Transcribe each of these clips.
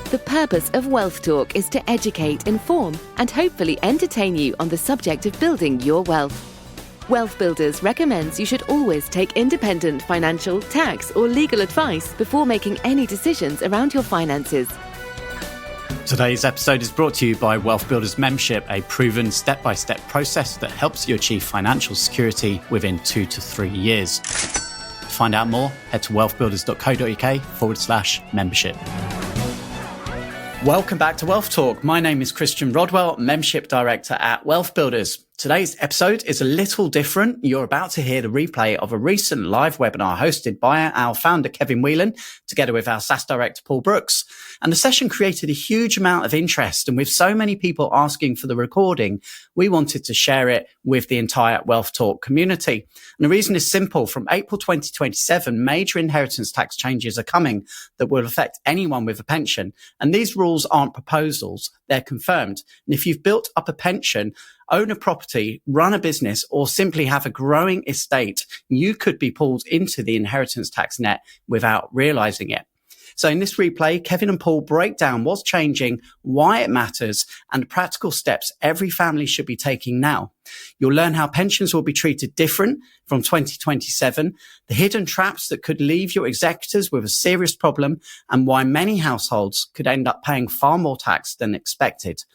The purpose of Wealth Talk is to educate, inform, and hopefully entertain you on the subject of building your wealth. Wealth Builders recommends you should always take independent financial, tax, or legal advice before making any decisions around your finances. Today's episode is brought to you by Wealth Builders Membership, a proven step-by-step process that helps you achieve financial security within 2 to 3 years. To find out more, head to wealthbuilders.co.uk/membership. Welcome back to Wealth Talk. My name is Christian Rodwell, Membership Director at Wealth Builders. Today's episode is a little different. You're about to hear the replay of a recent live webinar hosted by our founder, Kevin Whelan, together with our SaaS director, Paul Brooks. And the session created a huge amount of interest. And with so many people asking for the recording, we wanted to share it with the entire Wealth Talk community. And the reason is simple. From April 2027, major inheritance tax changes are coming that will affect anyone with a pension. And these rules aren't proposals, they're confirmed. And if you've built up a pension, own a property, run a business, or simply have a growing estate, you could be pulled into the inheritance tax net without realizing it. So in this replay, Kevin and Paul break down what's changing, why it matters, and practical steps every family should be taking now. You'll learn how pensions will be treated different from 2027, the hidden traps that could leave your executors with a serious problem, and why many households could end up paying far more tax than expected.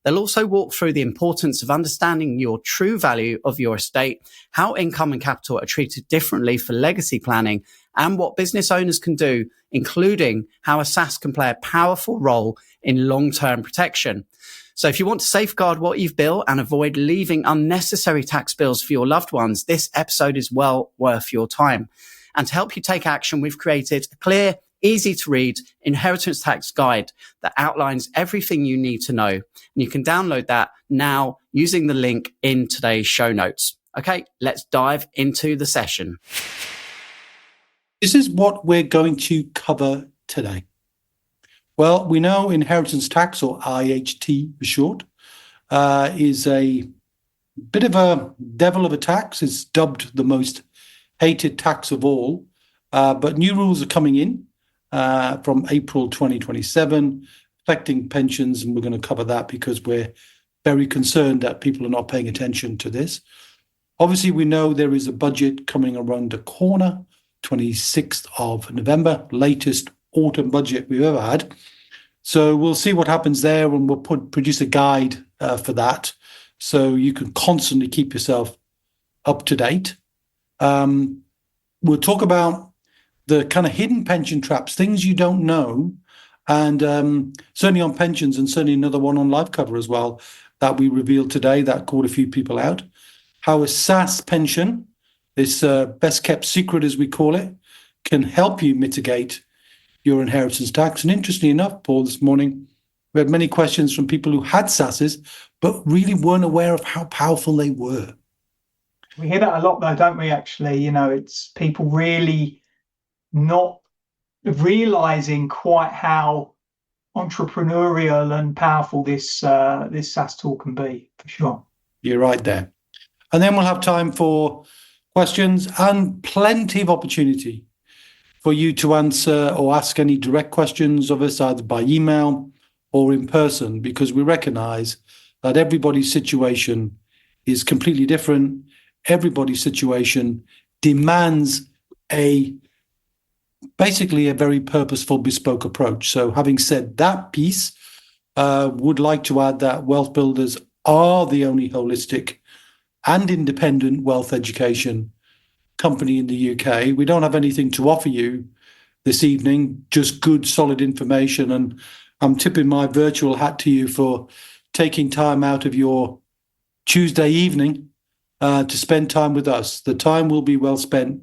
They'll also walk through the importance of understanding your true value of your estate, how income and capital are treated differently for legacy planning, and what business owners can do, including how a SaaS can play a powerful role in long-term protection. So if you want to safeguard what you've built and avoid leaving unnecessary tax bills for your loved ones, this episode is well worth your time. And to help you take action, we've created a clear, easy to read inheritance tax guide that outlines everything you need to know. And you can download that now using the link in today's show notes. Okay, let's dive into the session. This is what we're going to cover today. Well, we know inheritance tax, or IHT for short, is a bit of a devil of a tax. It's dubbed the most hated tax of all. But new rules are coming in from April 2027, affecting pensions, and we're going to cover that because we're very concerned that people are not paying attention to this. Obviously, we know there is a budget coming around the corner, 26th of November, latest autumn budget we've ever had. So we'll see what happens there, and we'll produce a guide for that, so you can constantly keep yourself up to date. We'll talk about the kind of hidden pension traps, things you don't know, and certainly on pensions, and certainly another one on life cover as well that we revealed today that caught a few people out. How a SaaS pension, this best kept secret as we call it, can help you mitigate your inheritance tax. And interestingly enough, Paul, this morning we had many questions from people who had SASs but really weren't aware of how powerful they were. We hear that a lot though, don't we, actually? You know, it's people really not realizing quite how entrepreneurial and powerful this SaaS tool can be, for sure. You're right there. And then we'll have time for questions and plenty of opportunity for you to answer or ask any direct questions of us, either by email or in person, because we recognize that everybody's situation is completely different. Everybody's situation demands basically a very purposeful, bespoke approach. So having said that piece, would like to add that Wealth Builders are the only holistic and independent wealth education company in the UK. We don't have anything to offer you this evening, just good, solid information. And I'm tipping my virtual hat to you for taking time out of your Tuesday evening to spend time with us. The time will be well spent,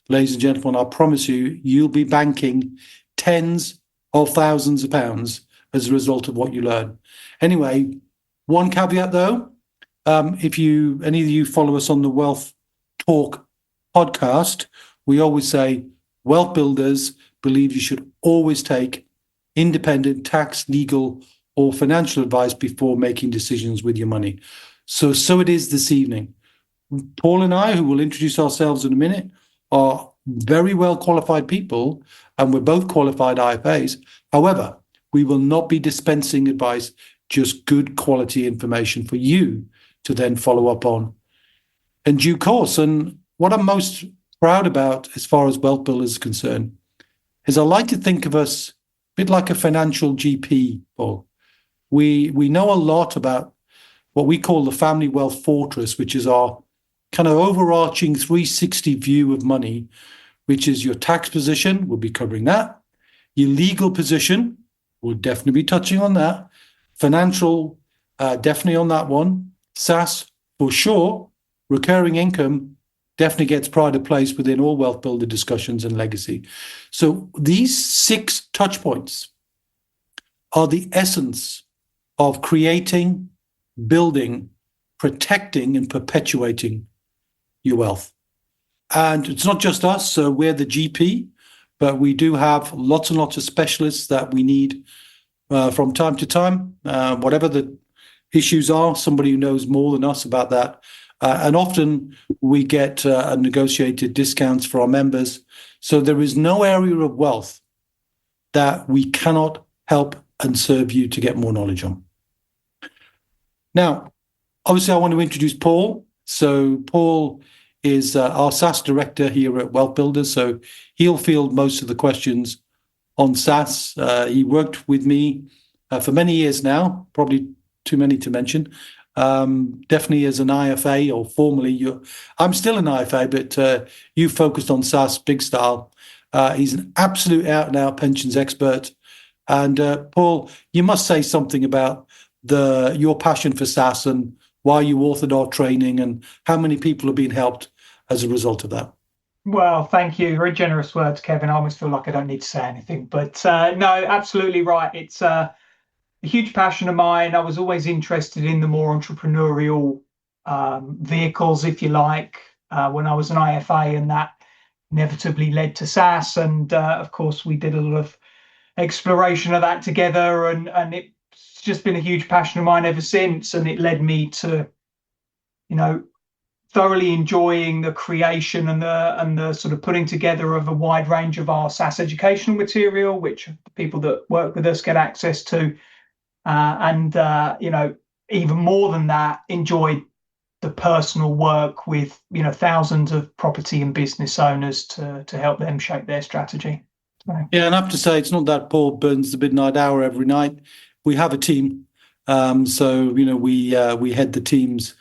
ladies and gentlemen. I promise you, you'll be banking tens of thousands of pounds as a result of what you learn. Anyway, one caveat though, if any of you follow us on the Wealth Talk podcast, we always say Wealth Builders believe you should always take independent tax, legal, or financial advice before making decisions with your money. So it is this evening. Paul and I, who will introduce ourselves in a minute, are very well qualified people, and we're both qualified IFAs. However, We will not be dispensing advice, just good quality information for you to then follow up on in due course. And what I'm most proud about as far as Wealth Builders is concerned is I like to think of us a bit like a financial GP, Paul. We know a lot about what we call the family wealth fortress, which is our kind of overarching 360 view of money, which is your tax position, we'll be covering that. Your legal position, we'll definitely be touching on that. Financial, definitely on that one. SSAS, for sure. Recurring income definitely gets pride of place within all wealth builder discussions and legacy. So these 6 touch points are the essence of creating, building, protecting, and perpetuating your wealth. And it's not just us, so we're the GP, but we do have lots and lots of specialists that we need from time to time, whatever the issues are, somebody who knows more than us about that. And often we get negotiated discounts for our members. So there is no area of wealth that we cannot help and serve you to get more knowledge on. Now, obviously, I want to introduce Paul. So Paul is our SSAS director here at Wealth Builders. So he'll field most of the questions on SSAS. He worked with me for many years now, probably too many to mention. Definitely as an IFA, or formerly, I'm still an IFA, but you focused on SSAS big style. He's an absolute out-and-out pensions expert. And Paul, you must say something about your passion for SSAS and why you authored our training and how many people have been helped as a result of that. Well, thank you. Very generous words, Kevin. I almost feel like I don't need to say anything, but no, absolutely right. It's a huge passion of mine. I was always interested in the more entrepreneurial vehicles, if you like, when I was an IFA, and that inevitably led to SSAS. And of course, we did a lot of exploration of that together, and it's just been a huge passion of mine ever since. And it led me to, thoroughly enjoying the creation and the sort of putting together of a wide range of our SSAS educational material, which the people that work with us get access to. Even more than that, enjoyed the personal work with, thousands of property and business owners to help them shape their strategy. So. Yeah, and I have to say, it's not that Paul burns the midnight hour every night. We have a team. We head the teams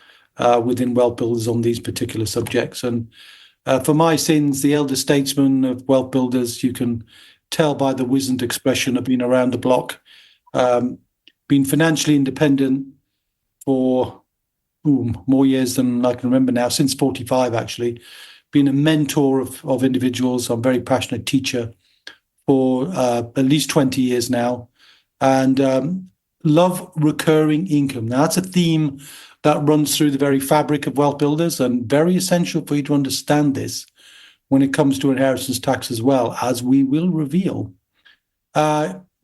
within Wealth Builders on these particular subjects. And for my sins, the elder statesman of Wealth Builders, you can tell by the wizened expression, have been around the block. Been financially independent for more years than I can remember now, since 45 actually. Been a mentor of individuals. I'm a very passionate teacher for at least 20 years now, and love recurring income. Now, that's a theme that runs through the very fabric of Wealth Builders, and very essential for you to understand this when it comes to inheritance tax as well, as we will reveal.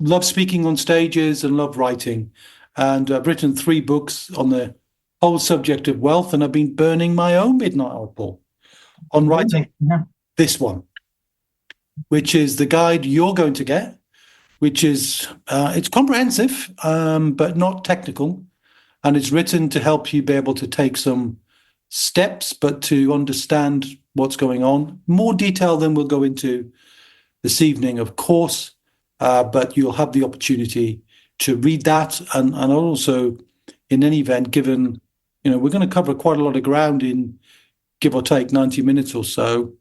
Love speaking on stages and love writing. And I've written 3 books on the whole subject of wealth, and I've been burning my own midnight oil, Paul, on writing this one, which is the guide you're going to get, which is, it's comprehensive, but not technical. And it's written to help you be able to take some steps, but to understand what's going on. More detail than we'll go into this evening, of course. But you'll have the opportunity to read that. And also, in any event, given, we're going to cover quite a lot of ground in give or take 90 minutes or so,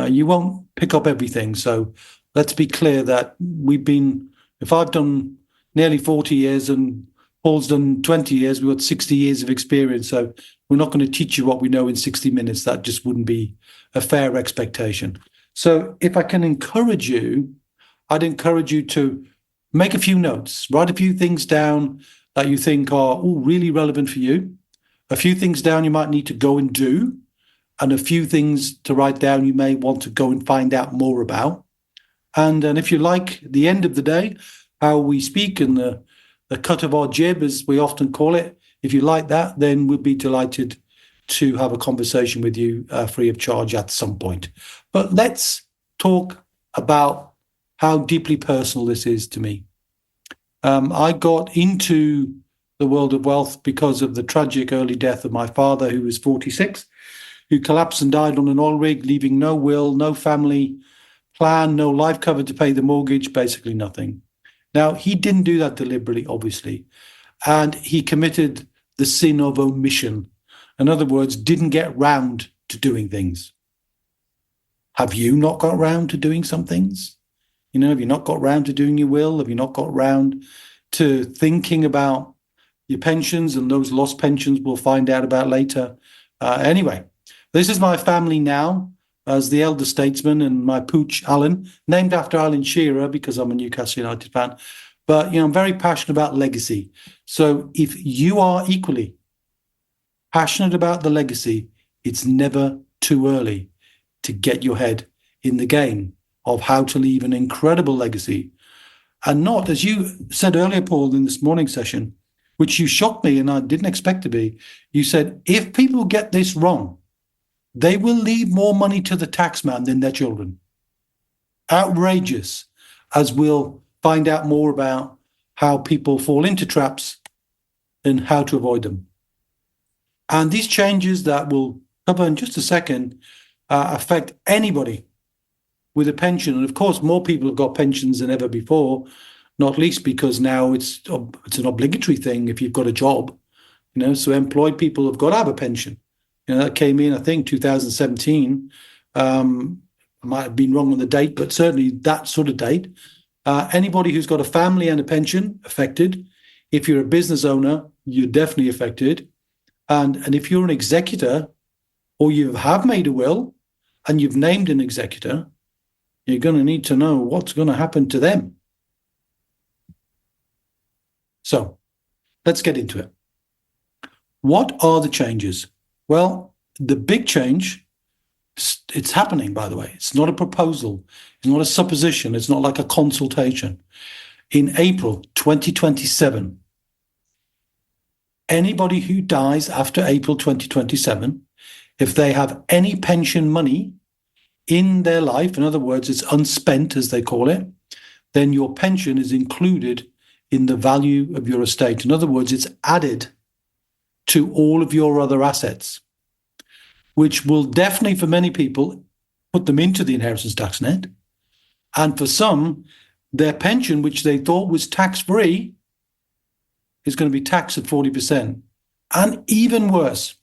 you won't pick up everything. So let's be clear that if I've done nearly 40 years and Paul's done 20 years, we've got 60 years of experience. So we're not going to teach you what we know in 60 minutes. That just wouldn't be a fair expectation. So if I can encourage you, I'd encourage you to make a few notes, write a few things down that you think are really relevant for you, a few things down you might need to go and do, and a few things to write down you may want to go and find out more about. And if you like, the end of the day, how we speak and the cut of our jib, as we often call it, if you like that, then we'd be delighted to have a conversation with you free of charge at some point. But let's talk about how deeply personal this is to me. I got into the world of wealth because of the tragic early death of my father, who was 46, who collapsed and died on an oil rig, leaving no will, no family plan, no life cover to pay the mortgage, basically nothing. Now, he didn't do that deliberately, obviously, and he committed the sin of omission. In other words, didn't get round to doing things. Have you not got round to doing some things? Have you not got round to doing your will? Have you not got round to thinking about your pensions and those lost pensions we'll find out about later? Anyway, this is my family now as the elder statesman, and my pooch, Alan, named after Alan Shearer because I'm a Newcastle United fan. But, I'm very passionate about legacy. So if you are equally passionate about the legacy, it's never too early to get your head in the game of how to leave an incredible legacy. And not, as you said earlier, Paul, in this morning session, which you shocked me and I didn't expect to be, you said, if people get this wrong, they will leave more money to the taxman than their children. Outrageous, as we'll find out more about how people fall into traps and how to avoid them. And these changes that we'll cover in just a second affect anybody with a pension. And of course, more people have got pensions than ever before, not least because now it's an obligatory thing if you've got a job. So employed people have got to have a pension. That came in, I think, 2017. I might have been wrong on the date, but certainly that sort of date. Anybody who's got a family and a pension, affected. If you're a business owner, you're definitely affected. And if you're an executor or you have made a will and you've named an executor, you're going to need to know what's going to happen to them. So let's get into it. What are the changes? Well, the big change, it's happening, by the way. It's not a proposal. It's not a supposition. It's not like a consultation. In April 2027, anybody who dies after April 2027, if they have any pension money in their life, in other words, it's unspent, as they call it, then your pension is included in the value of your estate. In other words, it's added to all of your other assets, which will definitely, for many people, put them into the inheritance tax net. And for some, their pension, which they thought was tax-free, is going to be taxed at 40%. And even worse,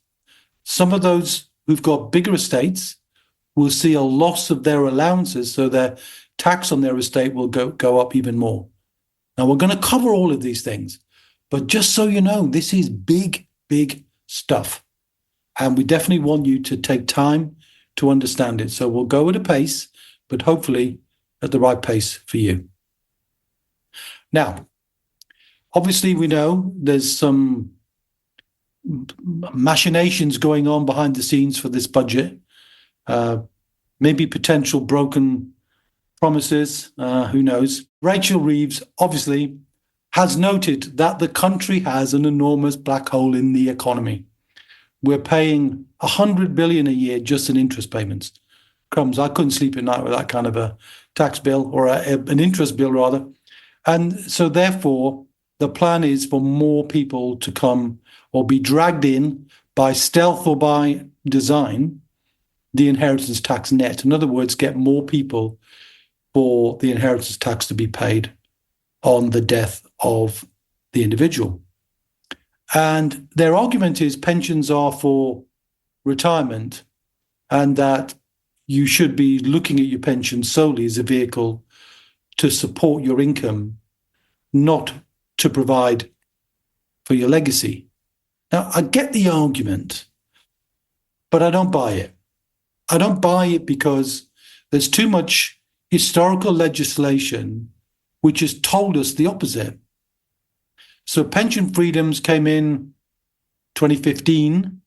some of those who've got bigger estates will see a loss of their allowances, so their tax on their estate will go up even more. Now, we're going to cover all of these things, but just so you know, this is big, big stuff. And we definitely want you to take time to understand it. So we'll go at a pace, but hopefully at the right pace for you. Now, obviously, we know there's some machinations going on behind the scenes for this budget. Maybe potential broken promises, who knows. Rachel Reeves obviously has noted that the country has an enormous black hole in the economy. We're paying $100 billion a year just in interest payments. Crumbs, I couldn't sleep at night with that kind of a tax bill, or an interest bill rather. And so therefore, the plan is for more people to come or be dragged in by stealth or by design, the inheritance tax net. In other words, get more people for the inheritance tax to be paid on the death of the individual. And their argument is pensions are for retirement, and that you should be looking at your pension solely as a vehicle to support your income, not to provide for your legacy. Now, I get the argument, but I don't buy it. I don't buy it because there's too much historical legislation which has told us the opposite. So pension freedoms came in 2015.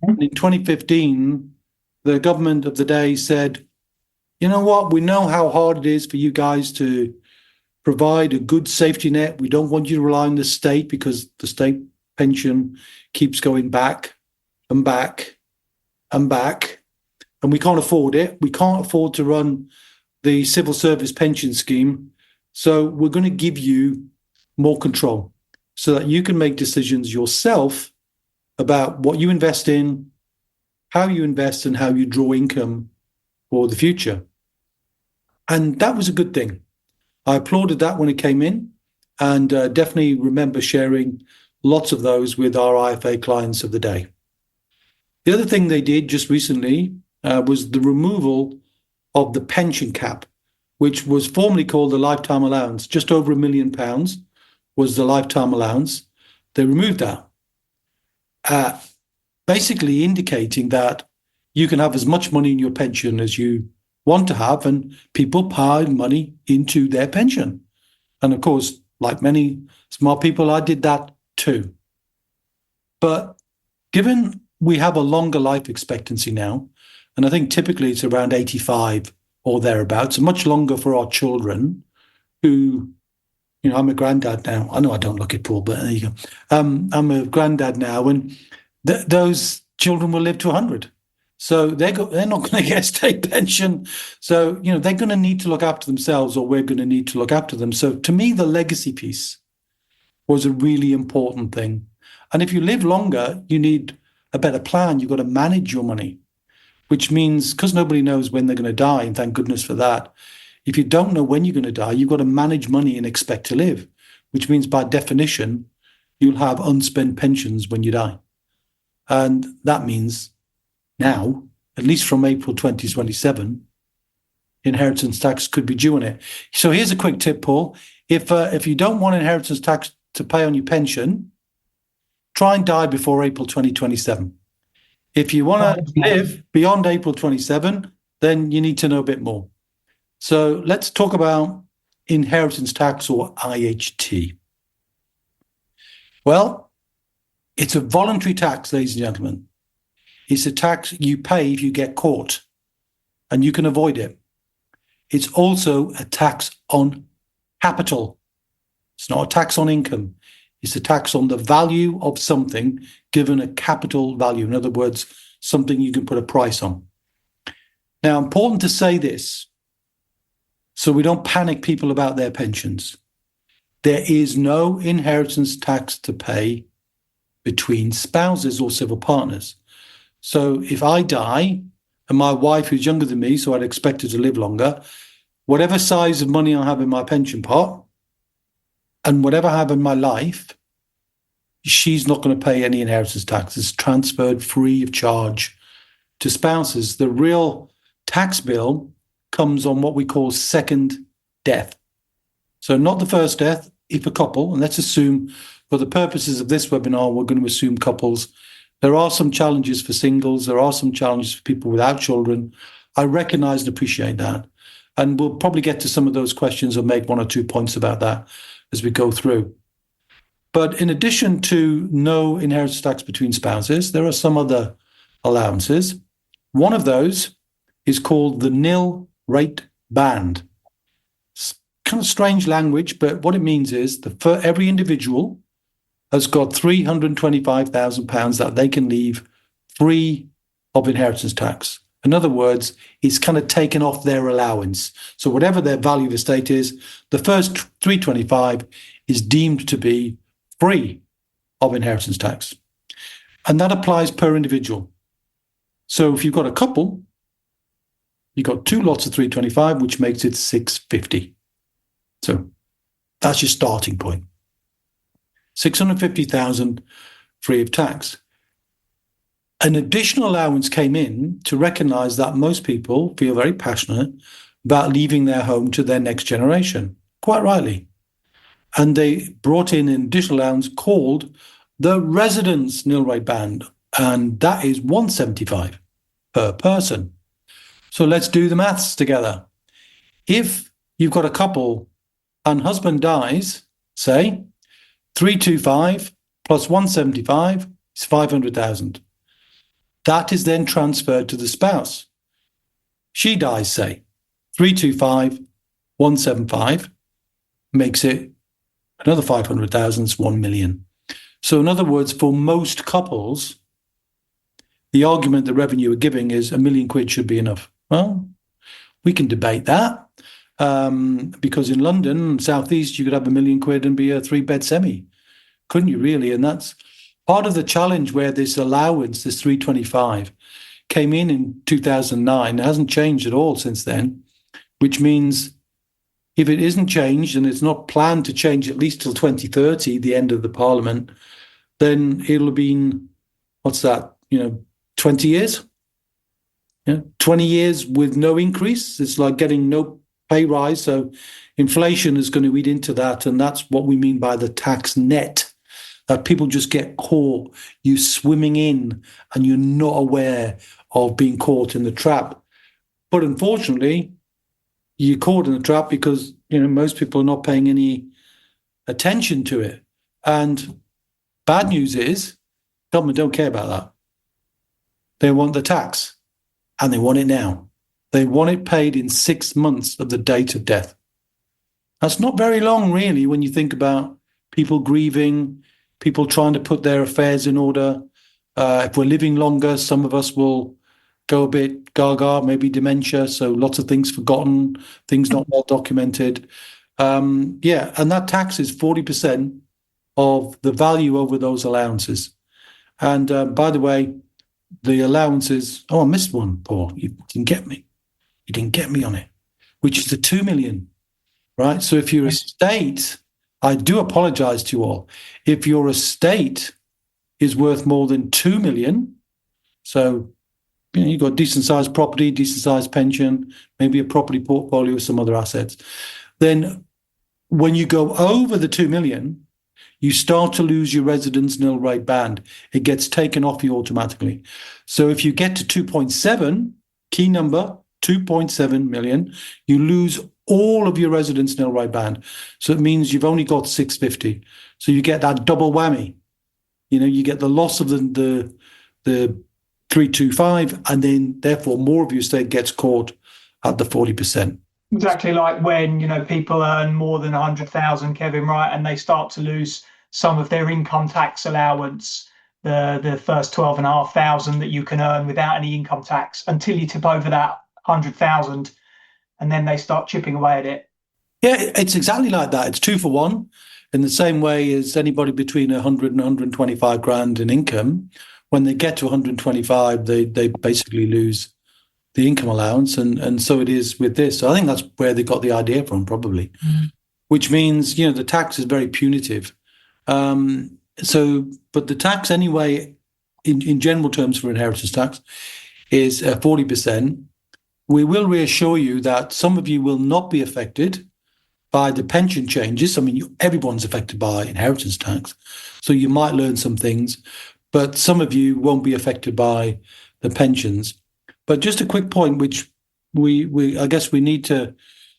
And in 2015, the government of the day said, you know what, we know how hard it is for you guys to provide a good safety net. We don't want you to rely on the state because the state pension keeps going back and back and back. And we can't afford it. We can't afford to run the civil service pension scheme. So we're going to give you more control so that you can make decisions yourself about what you invest in, how you invest, and how you draw income for the future. And that was a good thing. I applauded that when it came in, and definitely remember sharing lots of those with our IFA clients of the day. The other thing they did just recently was the removal of the pension cap, which was formerly called the lifetime allowance. Just over £1 million was the lifetime allowance. They removed that, basically indicating that you can have as much money in your pension as you want to have, and people pile money into their pension. And of course, like many smart people, I did that too. But given we have a longer life expectancy now, and I think typically it's around 85 or thereabouts, much longer for our children who, I'm a granddad now. I know I don't look it, Paul, but there you go. I'm a granddad now, and those children will live to 100. So they're not going to get a state pension. So, they're going to need to look after themselves, or we're going to need to look after them. So to me, the legacy piece was a really important thing. And if you live longer, you need a better plan. You've got to manage your money, which means, because nobody knows when they're going to die, and thank goodness for that, if you don't know when you're going to die, you've got to manage money and expect to live, which means by definition, you'll have unspent pensions when you die. And that means now, at least from April 2027, inheritance tax could be due on it. So here's a quick tip, Paul. If you don't want inheritance tax to pay on your pension, try and die before April 2027. If you want to live beyond April 27, then you need to know a bit more. So let's talk about inheritance tax, or IHT. Well, it's a voluntary tax, ladies and gentlemen. It's a tax you pay if you get caught, and you can avoid it. It's also a tax on capital. It's not a tax on income. It's a tax on the value of something given a capital value. In other words, something you can put a price on. Now, important to say this, so we don't panic people about their pensions. There is no inheritance tax to pay between spouses or civil partners. So if I die, and my wife, who's younger than me, so I'd expect her to live longer, whatever size of money I have in my pension pot, and whatever I have in my life, she's not going to pay any inheritance tax. It's transferred free of charge to spouses. The real tax bill comes on what we call second death. So not the first death, if a couple, and let's assume for the purposes of this webinar, we're going to assume couples. There are some challenges for singles. There are some challenges for people without children. I recognize and appreciate that. And we'll probably get to some of those questions or make one or 2 points about that as we go through. But in addition to no inheritance tax between spouses, there are some other allowances. One of those is called the nil rate band. It's kind of strange language, but what it means is that every individual has got £325,000 that they can leave free of inheritance tax. In other words, it's kind of taken off their allowance. So whatever their value of estate is, the first 325 is deemed to be free of inheritance tax. And that applies per individual. So if you've got a couple, you've got 2 lots of 325, which makes it 650. So that's your starting point. 650,000 free of tax. An additional allowance came in to recognize that most people feel very passionate about leaving their home to their next generation, quite rightly. And they brought in an additional allowance called the residence nil rate band, and that is 175 per person. So let's do the maths together. If you've got a couple and husband dies, say, 325 plus 175 is 500,000. That is then transferred to the spouse. She dies, say, 325, 175 makes it another 500,000, it's 1 million. So in other words, for most couples, the argument the revenue are giving is £1 million should be enough. Well, we can debate that. Because in London, Southeast, you could have £1 million and be a 3-bed semi. Couldn't you really? And that's part of the challenge where this allowance, this 325, came in 2009. It hasn't changed at all since then, which means if it isn't changed, and it's not planned to change at least till 2030, the end of the Parliament, then it'll have been, 20 years? 20 years with no increase. It's like getting no pay rise. So inflation is going to eat into that. And that's what we mean by the tax net. That people just get caught, you swimming in, and you're not aware of being caught in the trap. But unfortunately, you're caught in the trap because, most people are not paying any attention to it. And bad news is, government don't care about that. They want the tax, and they want it now. They want it paid in 6 months of the date of death. That's not very long, really, when you think about people grieving, people trying to put their affairs in order. If we're living longer, some of us will go a bit gaga, maybe dementia, so lots of things forgotten, things not well documented. And that tax is 40% of the value over those allowances. And by the way, the allowances, I missed one, Paul. You didn't get me. You didn't get me on it, which is the 2 million, right? So if your estate, I do apologize to you all, if your estate is worth more than 2 million, so you've got decent sized property, decent sized pension, maybe a property portfolio, some other assets, then when you go over the 2 million, you start to lose your residence nil rate band. It gets taken off you automatically. So if you get to 2.7, key number, 2.7 million, you lose all of your residence nil rate band. So it means you've only got 650. So you get that double whammy. You get the loss of the 325, and then therefore more of your estate gets caught at the 40%. Exactly like when, people earn more than 100,000, Kevin, right? And they start to lose some of their income tax allowance, the first 12,500 that you can earn without any income tax until you tip over that 100,000, and then they start chipping away at it. Yeah, it's exactly like that. It's 2 for 1. In the same way as anybody between 100 and 125 grand in income, when they get to 125, they basically lose the income allowance. And so it is with this. So I think that's where they got the idea from, probably, which means, the tax is very punitive. But the tax anyway, in general terms for inheritance tax, is 40%. We will reassure you that some of you will not be affected by the pension changes. I mean, everyone's affected by inheritance tax, so you might learn some things, but some of you won't be affected by the pensions. But just a quick point, which I guess we need to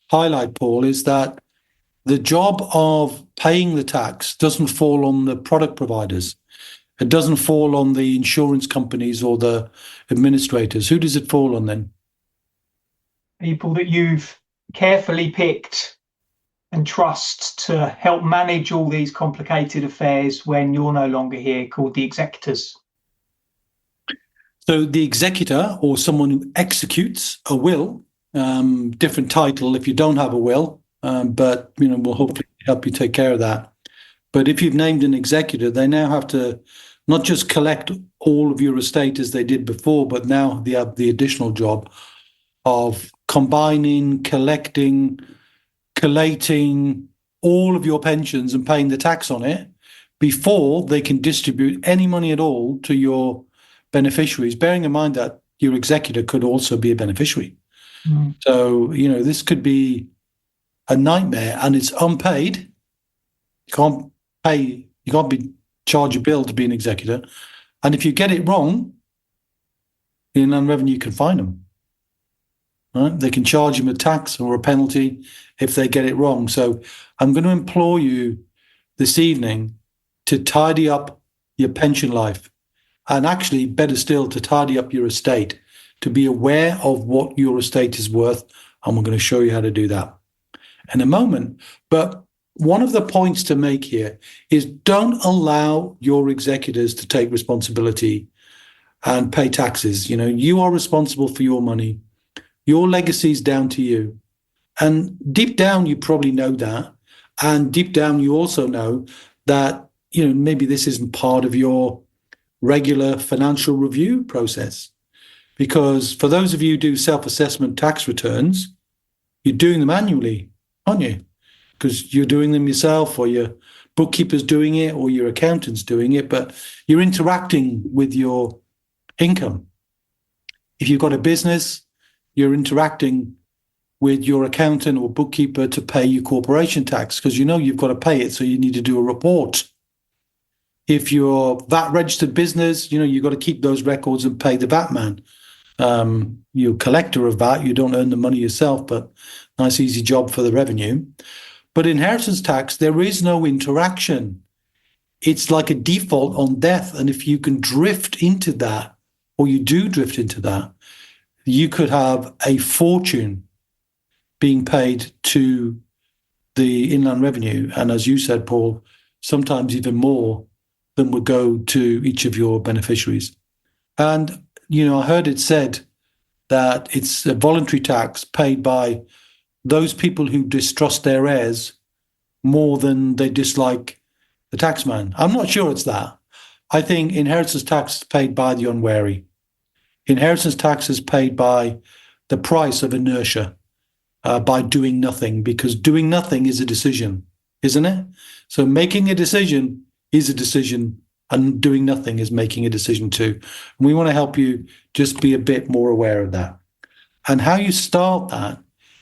highlight, Paul, is that the job of paying the tax doesn't fall on the product providers. It doesn't fall on the insurance companies or the administrators. Who does it fall on then? People that you've carefully picked and trust to help manage all these complicated affairs when you're no longer here, called the executors. So the executor, or someone who executes a will, different title if you don't have a will, but we'll hopefully help you take care of that. But if you've named an executor, they now have to not just collect all of your estate as they did before, but now they have the additional job of combining, collecting, collating all of your pensions and paying the tax on it before they can distribute any money at all to your beneficiaries, bearing in mind that your executor could also be a beneficiary. So, this could be a nightmare, and it's unpaid. You can't pay, you can't charge a bill to be an executor. And if you get it wrong, the Inland Revenue can fine them. Right? They can charge them a tax or a penalty if they get it wrong. So I'm going to implore you this evening to tidy up your pension life, and actually, better still, to tidy up your estate, to be aware of what your estate is worth. And we're going to show you how to do that in a moment. But one of the points to make here is don't allow your executors to take responsibility and pay taxes. You are responsible for your money. Your legacy is down to you. And deep down, you probably know that. And deep down, you also know that, maybe this isn't part of your regular financial review process. Because for those of you who do self-assessment tax returns, you're doing them annually, aren't you? Because you're doing them yourself, or your bookkeeper's doing it, or your accountant's doing it, but you're interacting with your income. If you've got a business, you're interacting with your accountant or bookkeeper to pay your corporation tax, because you've got to pay it, so you need to do a report. If you're VAT registered business, you've got to keep those records and pay the VAT man. You're a collector of VAT, you don't earn the money yourself, but nice easy job for the revenue. But inheritance tax, there is no interaction. It's like a default on death. And if you can drift into that, or you do drift into that, you could have a fortune being paid to the Inland Revenue. And as you said, Paul, sometimes even more than would go to each of your beneficiaries. And, I heard it said that it's a voluntary tax paid by those people who distrust their heirs more than they dislike the taxman. I'm not sure it's that. I think inheritance tax is paid by the unwary. Inheritance tax is paid by the price of inertia, by doing nothing, because doing nothing is a decision, isn't it? So making a decision is a decision, and doing nothing is making a decision too. And we want to help you just be a bit more aware of that. And how you start that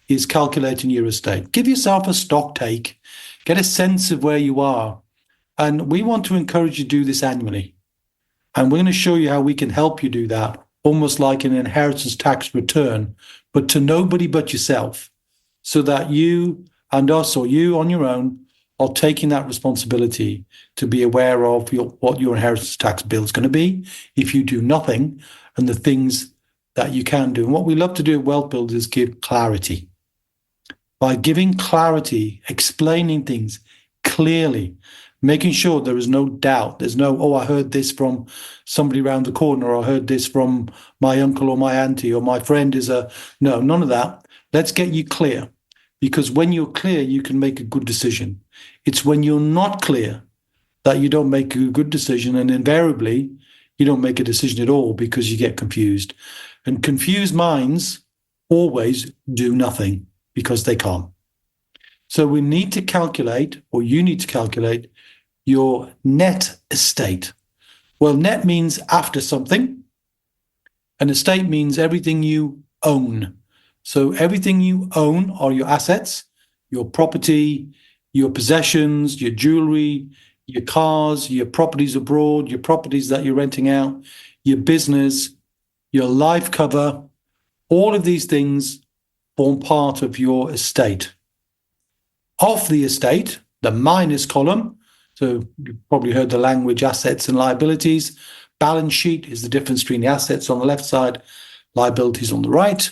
is calculating your estate. Give yourself a stock take, get a sense of where you are. And we want to encourage you to do this annually. And we're going to show you how we can help you do that, almost like an inheritance tax return, but to nobody but yourself, so that you and us, or you on your own, are taking that responsibility to be aware of what your inheritance tax bill is going to be if you do nothing, and the things that you can do. And what we love to do at Wealth Builders is give clarity. By giving clarity, explaining things clearly, making sure there is no doubt. There's no, I heard this from somebody around the corner, or I heard this from my uncle or my auntie, or my friend is no, none of that. Let's get you clear. Because when you're clear, you can make a good decision. It's when you're not clear that you don't make a good decision, and invariably you don't make a decision at all because you get confused. And confused minds always do nothing because they can't. So we need to calculate, or you need to calculate, your net estate. Well, net means after something, and estate means everything you own. So everything you own are your assets, your property, your possessions, your jewelry, your cars, your properties abroad, your properties that you're renting out, your business, your life cover. All of these things form part of your estate. Off the estate, the minus column, so you've probably heard the language assets and liabilities. Balance sheet is the difference between the assets on the left side, liabilities on the right.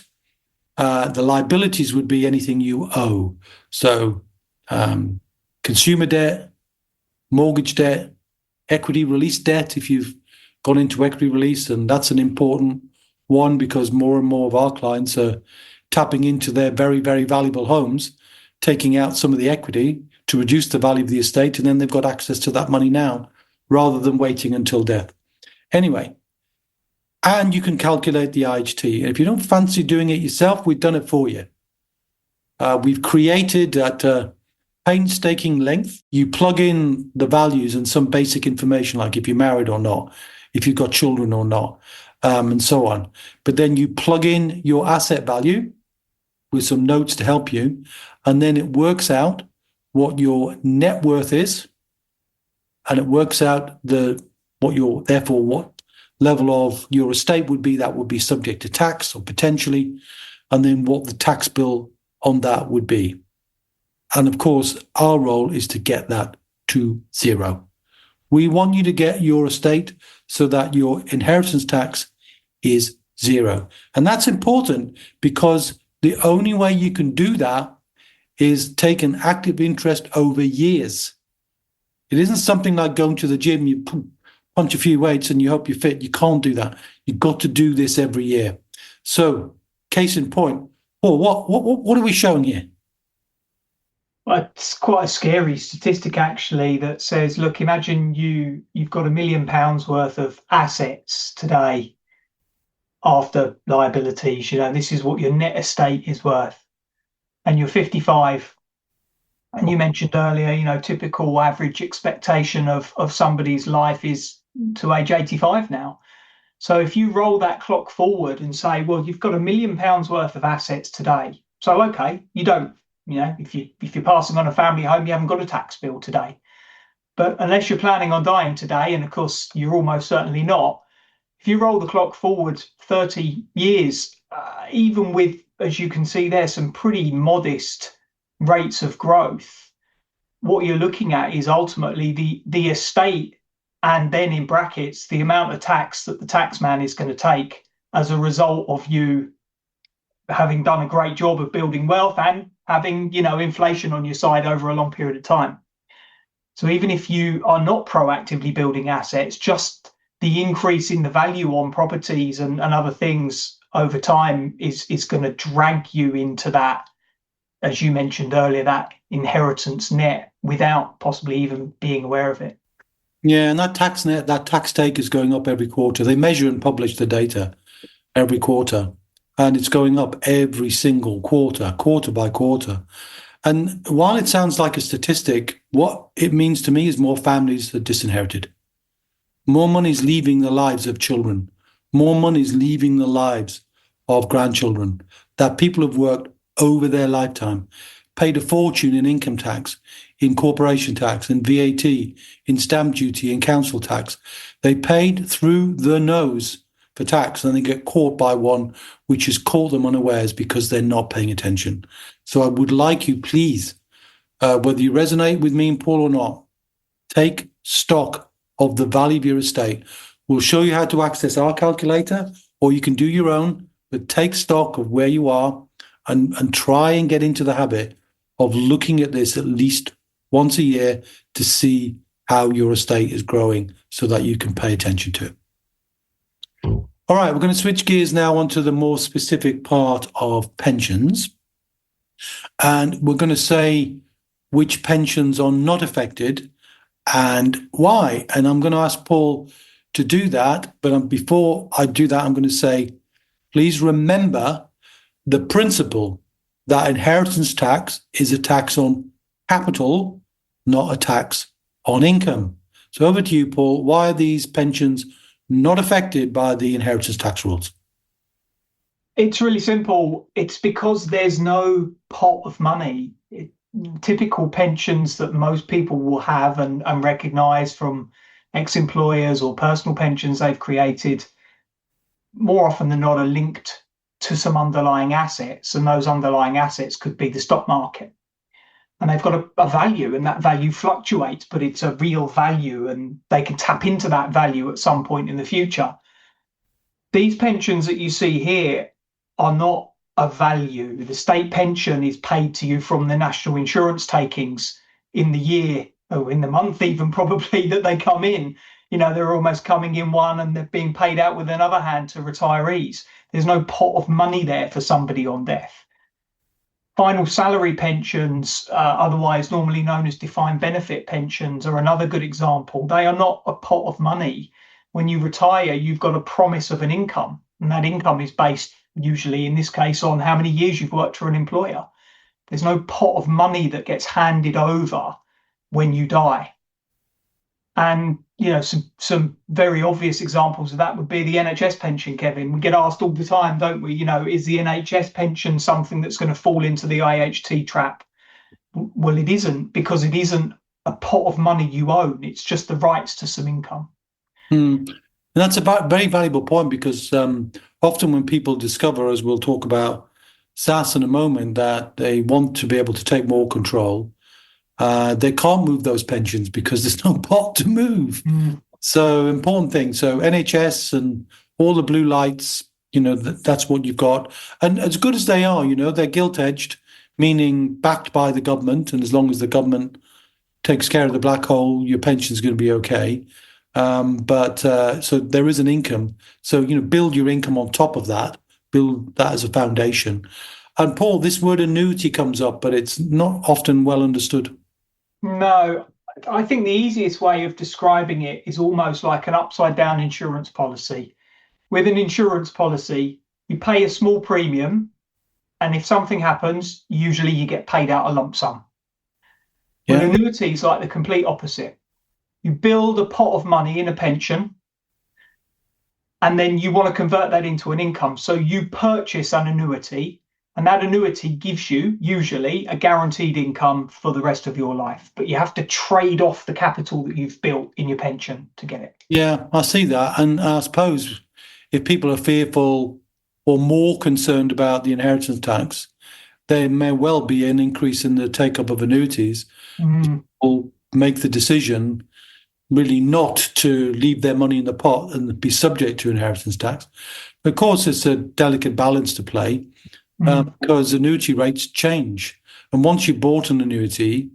The liabilities would be anything you owe. So consumer debt, mortgage debt, equity release debt, if you've gone into equity release, and that's an important one because more and more of our clients are tapping into their very, very valuable homes, taking out some of the equity to reduce the value of the estate, and then they've got access to that money now rather than waiting until death. Anyway, and you can calculate the IHT. And if you don't fancy doing it yourself, we've done it for you. We've created at painstaking length. You plug in the values and some basic information, like if you're married or not, if you've got children or not, and so on. But then you plug in your asset value with some notes to help you, and then it works out what your net worth is, and it works out what level of your estate would be that would be subject to tax, or potentially, and then what the tax bill on that would be. And of course, our role is to get that to zero. We want you to get your estate so that your inheritance tax is zero. And that's important because the only way you can do that is take an active interest over years. It isn't something like going to the gym, you punch a few weights and you hope you're fit. You can't do that. You've got to do this every year. So, case in point, Paul, what are we showing here? Well, it's quite a scary statistic actually that says, look, imagine you've got £1 million worth of assets today after liabilities. This is what your net estate is worth, and you're 55. And you mentioned earlier, typical average expectation of somebody's life is to age 85 now. So if you roll that clock forward and say, well, you've got £1 million worth of assets today. So, okay, you don't, if you're passing on a family home, you haven't got a tax bill today. But unless you're planning on dying today, and of course, you're almost certainly not, if you roll the clock forward 30 years, even with, as you can see there, some pretty modest rates of growth, what you're looking at is ultimately the estate, and then in brackets, the amount of tax that the taxman is going to take as a result of you having done a great job of building wealth and having, inflation on your side over a long period of time. So even if you are not proactively building assets, just the increase in the value on properties and other things over time is going to drag you into that, as you mentioned earlier, that inheritance net without possibly even being aware of it. Yeah, and that tax take is going up every quarter. They measure and publish the data every quarter, and it's going up every single quarter, quarter by quarter. And while it sounds like a statistic, what it means to me is more families are disinherited. More money is leaving the lives of children. More money is leaving the lives of grandchildren, that people have worked over their lifetime, paid a fortune in income tax, in corporation tax, in VAT, in stamp duty, in council tax. They paid through the nose for tax, and they get caught by one which has caught them unawares because they're not paying attention. So I would like you, please, whether you resonate with me and Paul or not, take stock of the value of your estate. We'll show you how to access our calculator, or you can do your own, but take stock of where you are and try and get into the habit of looking at this at least once a year to see how your estate is growing so that you can pay attention to it. All right, we're going to switch gears now onto the more specific part of pensions. And we're going to say which pensions are not affected and why. And I'm going to ask Paul to do that. But before I do that, I'm going to say, please remember the principle that inheritance tax is a tax on capital, not a tax on income. So over to you, Paul. Why are these pensions not affected by the inheritance tax rules? It's really simple. It's because there's no pot of money. Typical pensions that most people will have and recognise from ex-employers or personal pensions they've created, more often than not, are linked to some underlying assets, and those underlying assets could be the stock market. And they've got a value, and that value fluctuates, but it's a real value, and they can tap into that value at some point in the future. These pensions that you see here are not a value. The state pension is paid to you from the national insurance takings in the year, or in the month even probably, that they come in. They're almost coming in one and they're being paid out with another hand to retirees. There's no pot of money there for somebody on death. Final salary pensions, otherwise normally known as defined benefit pensions, are another good example. They are not a pot of money. When you retire, you've got a promise of an income, and that income is based usually, in this case, on how many years you've worked for an employer. There's no pot of money that gets handed over when you die. And some very obvious examples of that would be the NHS pension, Kevin. We get asked all the time, don't we? Is the NHS pension something that's going to fall into the IHT trap? Well, it isn't, because it isn't a pot of money you own. It's just the rights to some income. And that's a very valuable point, because often when people discover, as we'll talk about SSAS in a moment, that they want to be able to take more control, they can't move those pensions because there's no pot to move. So important thing. So NHS and all the blue lights, that's what you've got. And as good as they are, they're gilt-edged, meaning backed by the government. And as long as the government takes care of the black hole, your pension's going to be okay. So there is an income. So, build your income on top of that, build that as a foundation. And Paul, this word annuity comes up, but it's not often well understood. No, I think the easiest way of describing it is almost like an upside down insurance policy. With an insurance policy, you pay a small premium, and if something happens, usually you get paid out a lump sum. With annuities, like the complete opposite. You build a pot of money in a pension, and then you want to convert that into an income. So you purchase an annuity, and that annuity gives you usually a guaranteed income for the rest of your life. But you have to trade off the capital that you've built in your pension to get it. Yeah, I see that. And I suppose if people are fearful or more concerned about the inheritance tax, there may well be an increase in the take-up of annuities. People make the decision really not to leave their money in the pot and be subject to inheritance tax. Of course, it's a delicate balance to play because annuity rates change. And once you bought an annuity,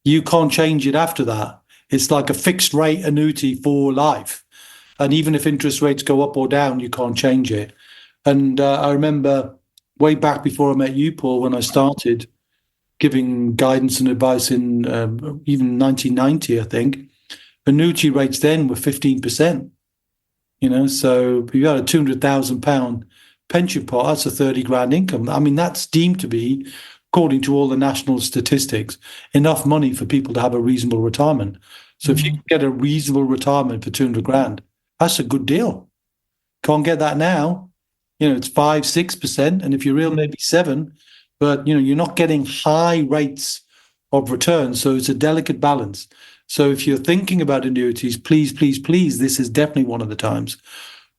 you can't change it after that. It's like a fixed rate annuity for life. And even if interest rates go up or down, you can't change it. And I remember way back before I met you, Paul, when I started giving guidance and advice in even 1990, I think, annuity rates then were 15%. So if you had a £200,000 pension pot, that's a 30 grand income. I mean, that's deemed to be, according to all the national statistics, enough money for people to have a reasonable retirement. So if you can get a reasonable retirement for 200 grand, that's a good deal. Can't get that now. It's 5-6%, and if you're real, maybe 7%. But you're not getting high rates of return, so it's a delicate balance. So if you're thinking about annuities, please, please, please, this is definitely one of the times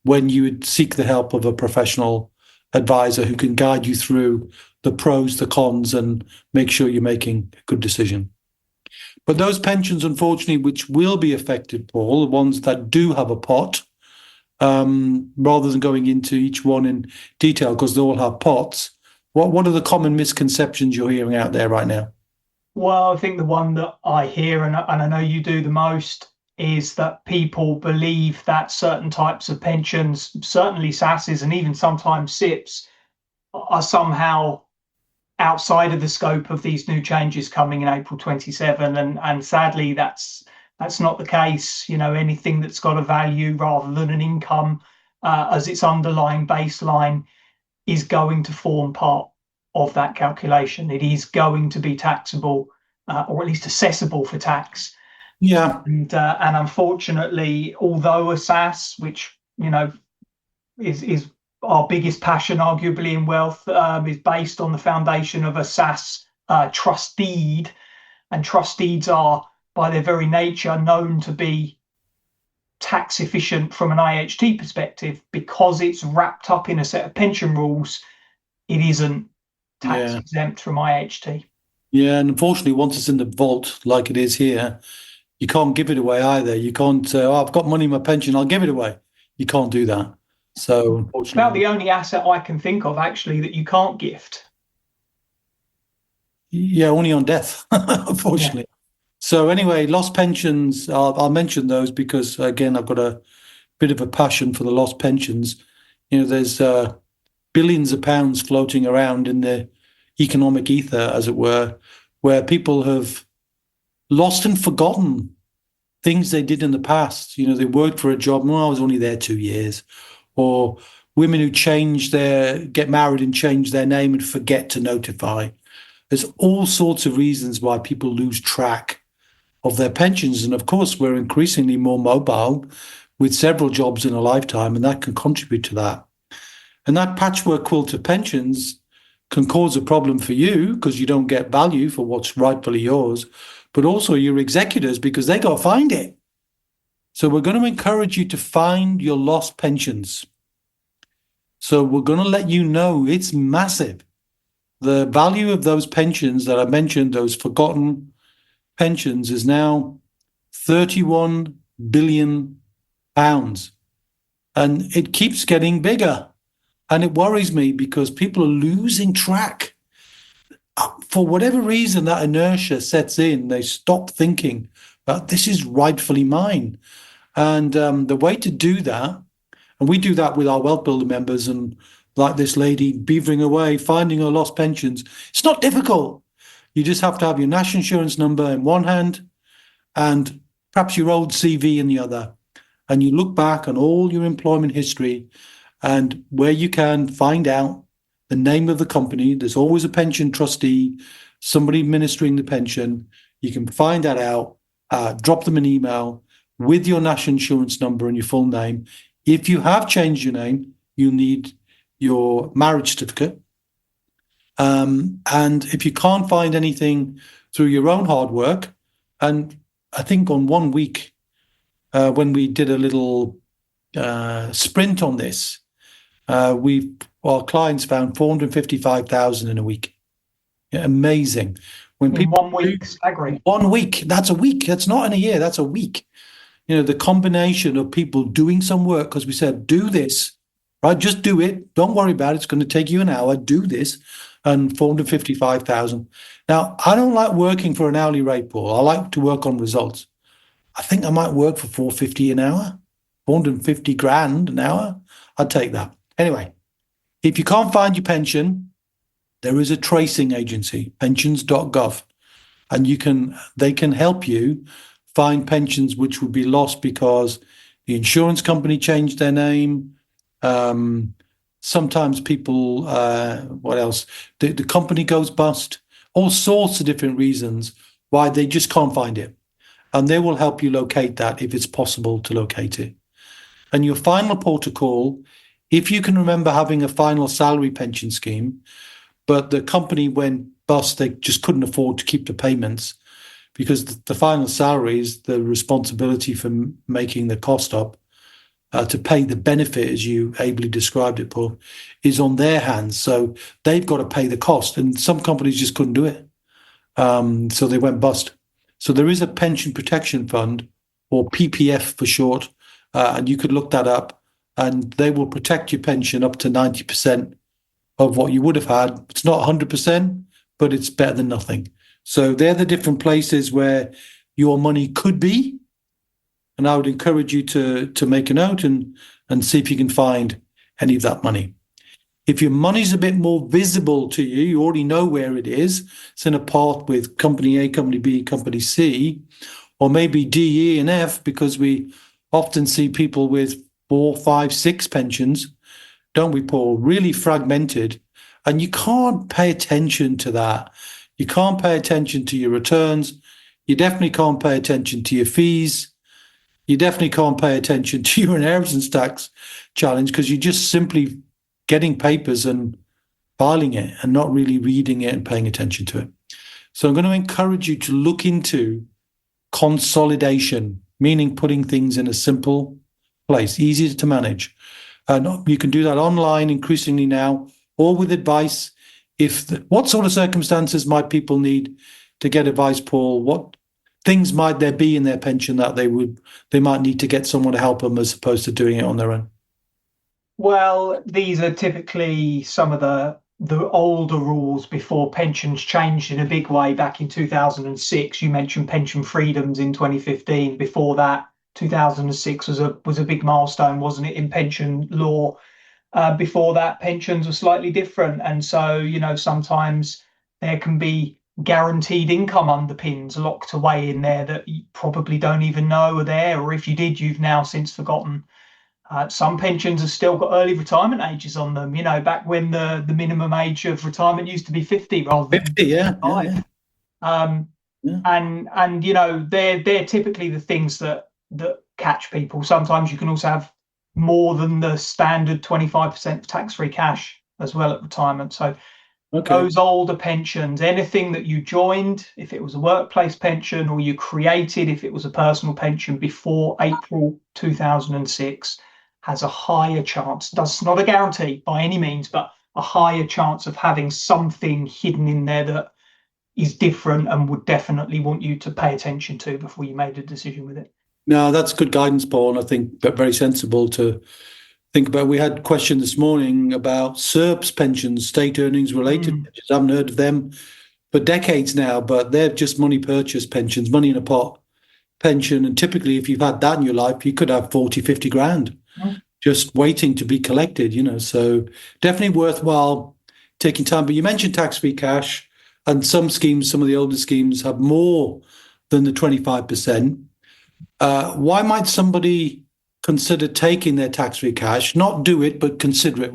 when you would seek the help of a professional advisor who can guide you through the pros, the cons, and make sure you're making a good decision. But those pensions, unfortunately, which will be affected, Paul, the ones that do have a pot, rather than going into each one in detail because they all have pots, what are the common misconceptions you're hearing out there right now? Well, I think the one that I hear, and I know you do the most, is that people believe that certain types of pensions, certainly SSASs and even sometimes SIPs, are somehow outside of the scope of these new changes coming in April 27. And sadly, that's not the case. Anything that's got a value rather than an income as its underlying baseline is going to form part of that calculation. It is going to be taxable, or at least assessable for tax. Yeah. And unfortunately, although a SSAS, which is our biggest passion, arguably in wealth, is based on the foundation of a SSAS trust deed, and trust deeds are, by their very nature, known to be tax efficient from an IHT perspective, because it's wrapped up in a set of pension rules. It isn't tax exempt from IHT. Yeah, and unfortunately, once it's in the vault, like it is here, you can't give it away either. You can't say, "Oh, I've got money in my pension, I'll give it away." You can't do that. So, unfortunately, it's about the only asset I can think of actually that you can't gift. Yeah, only on death, unfortunately. Yeah. So anyway, lost pensions, I'll mention those because, again, I've got a bit of a passion for the lost pensions. There's billions of pounds floating around in the economic ether, as it were, where people have lost and forgotten things they did in the past. They worked for a job, I was only there 2 years. Or women who get married and change their name and forget to notify. There's all sorts of reasons why people lose track of their pensions. And of course, we're increasingly more mobile with several jobs in a lifetime, and that can contribute to that. And that patchwork quilt of pensions can cause a problem for you because you don't get value for what's rightfully yours, but also your executors because they got to find it. So we're going to encourage you to find your lost pensions. So we're going to let you know it's massive. The value of those pensions that I mentioned, those forgotten pensions, is now £31 billion. And it keeps getting bigger. And it worries me because people are losing track. For whatever reason, that inertia sets in. They stop thinking about this is rightfully mine. And the way to do that, and we do that with our Wealth Builder members and like this lady beavering away, finding her lost pensions. It's not difficult. You just have to have your national insurance number in one hand and perhaps your old CV in the other. And you look back on all your employment history and where you can find out the name of the company. There's always a pension trustee, somebody administering the pension. You can find that out, drop them an email with your national insurance number and your full name. If you have changed your name, you need your marriage certificate. And if you can't find anything through your own hard work, and I think on 1 week, when we did a little sprint on this, our clients found 455,000 in a week. Yeah, amazing. When in 1 week, staggering. 1 week, that's a week. That's not in a year, that's a week. The combination of people doing some work, because we said, do this, right? Just do it. Don't worry about it. It's going to take you an hour. Do this. And 455,000. Now, I don't like working for an hourly rate, Paul. I like to work on results. I think I might work for 450 an hour, 450 grand an hour. I'd take that. Anyway, if you can't find your pension, there is a tracing agency, pensions.gov, and they can help you find pensions which would be lost because the insurance company changed their name. Sometimes people, what else? The company goes bust. All sorts of different reasons why they just can't find it. And they will help you locate that if it's possible to locate it. And your final port of call, if you can remember having a final salary pension scheme, but the company went bust, they just couldn't afford to keep the payments because the final salary is the responsibility for making the cost up to pay the benefit, as you ably described it, Paul, is on their hands. So they've got to pay the cost. And some companies just couldn't do it. So they went bust. So there is a pension protection fund, or PPF for short, and you could look that up, and they will protect your pension up to 90% of what you would have had. It's not 100%, but it's better than nothing. So they're the different places where your money could be. And I would encourage you to make a note and see if you can find any of that money. If your money's a bit more visible to you, you already know where it is. It's in a pot with company A, company B, company C, or maybe D, E, and F, because we often see people with 4, 5, 6 pensions, don't we, Paul? Really fragmented. And you can't pay attention to that. You can't pay attention to your returns. You definitely can't pay attention to your fees. You definitely can't pay attention to your inheritance tax challenge because you're just simply getting papers and filing it and not really reading it and paying attention to it. So I'm going to encourage you to look into consolidation, meaning putting things in a simple place, easy to manage. And you can do that online increasingly now, or with advice. What sort of circumstances might people need to get advice, Paul? What things might there be in their pension that they might need to get someone to help them as opposed to doing it on their own? Well, these are typically some of the older rules before pensions changed in a big way back in 2006. You mentioned pension freedoms in 2015. Before that, 2006 was a big milestone, wasn't it, in pension law? Before that, pensions were slightly different. And so, sometimes there can be guaranteed income underpins locked away in there that you probably don't even know are there, or if you did, you've now since forgotten. Some pensions have still got early retirement ages on them, back when the minimum age of retirement used to be 50 rather than 50, yeah. And they're typically the things that catch people. Sometimes you can also have more than the standard 25% tax-free cash as well at retirement. So those older pensions, anything that you joined, if it was a workplace pension, or you created if it was a personal pension before April 2006, has a higher chance. That's not a guarantee by any means, but a higher chance of having something hidden in there that is different and would definitely want you to pay attention to before you made a decision with it. No, that's good guidance, Paul, and I think very sensible to think about. We had a question this morning about SERPs pensions, state earnings related pensions. I haven't heard of them for decades now, but they're just money purchase pensions, money in a pot pension. And typically, if you've had that in your life, you could have 40, 50 grand just waiting to be collected, so definitely worthwhile taking time. But you mentioned tax-free cash, and some schemes, some of the older schemes, have more than the 25%. Why might somebody consider taking their tax-free cash? Not do it, but consider it.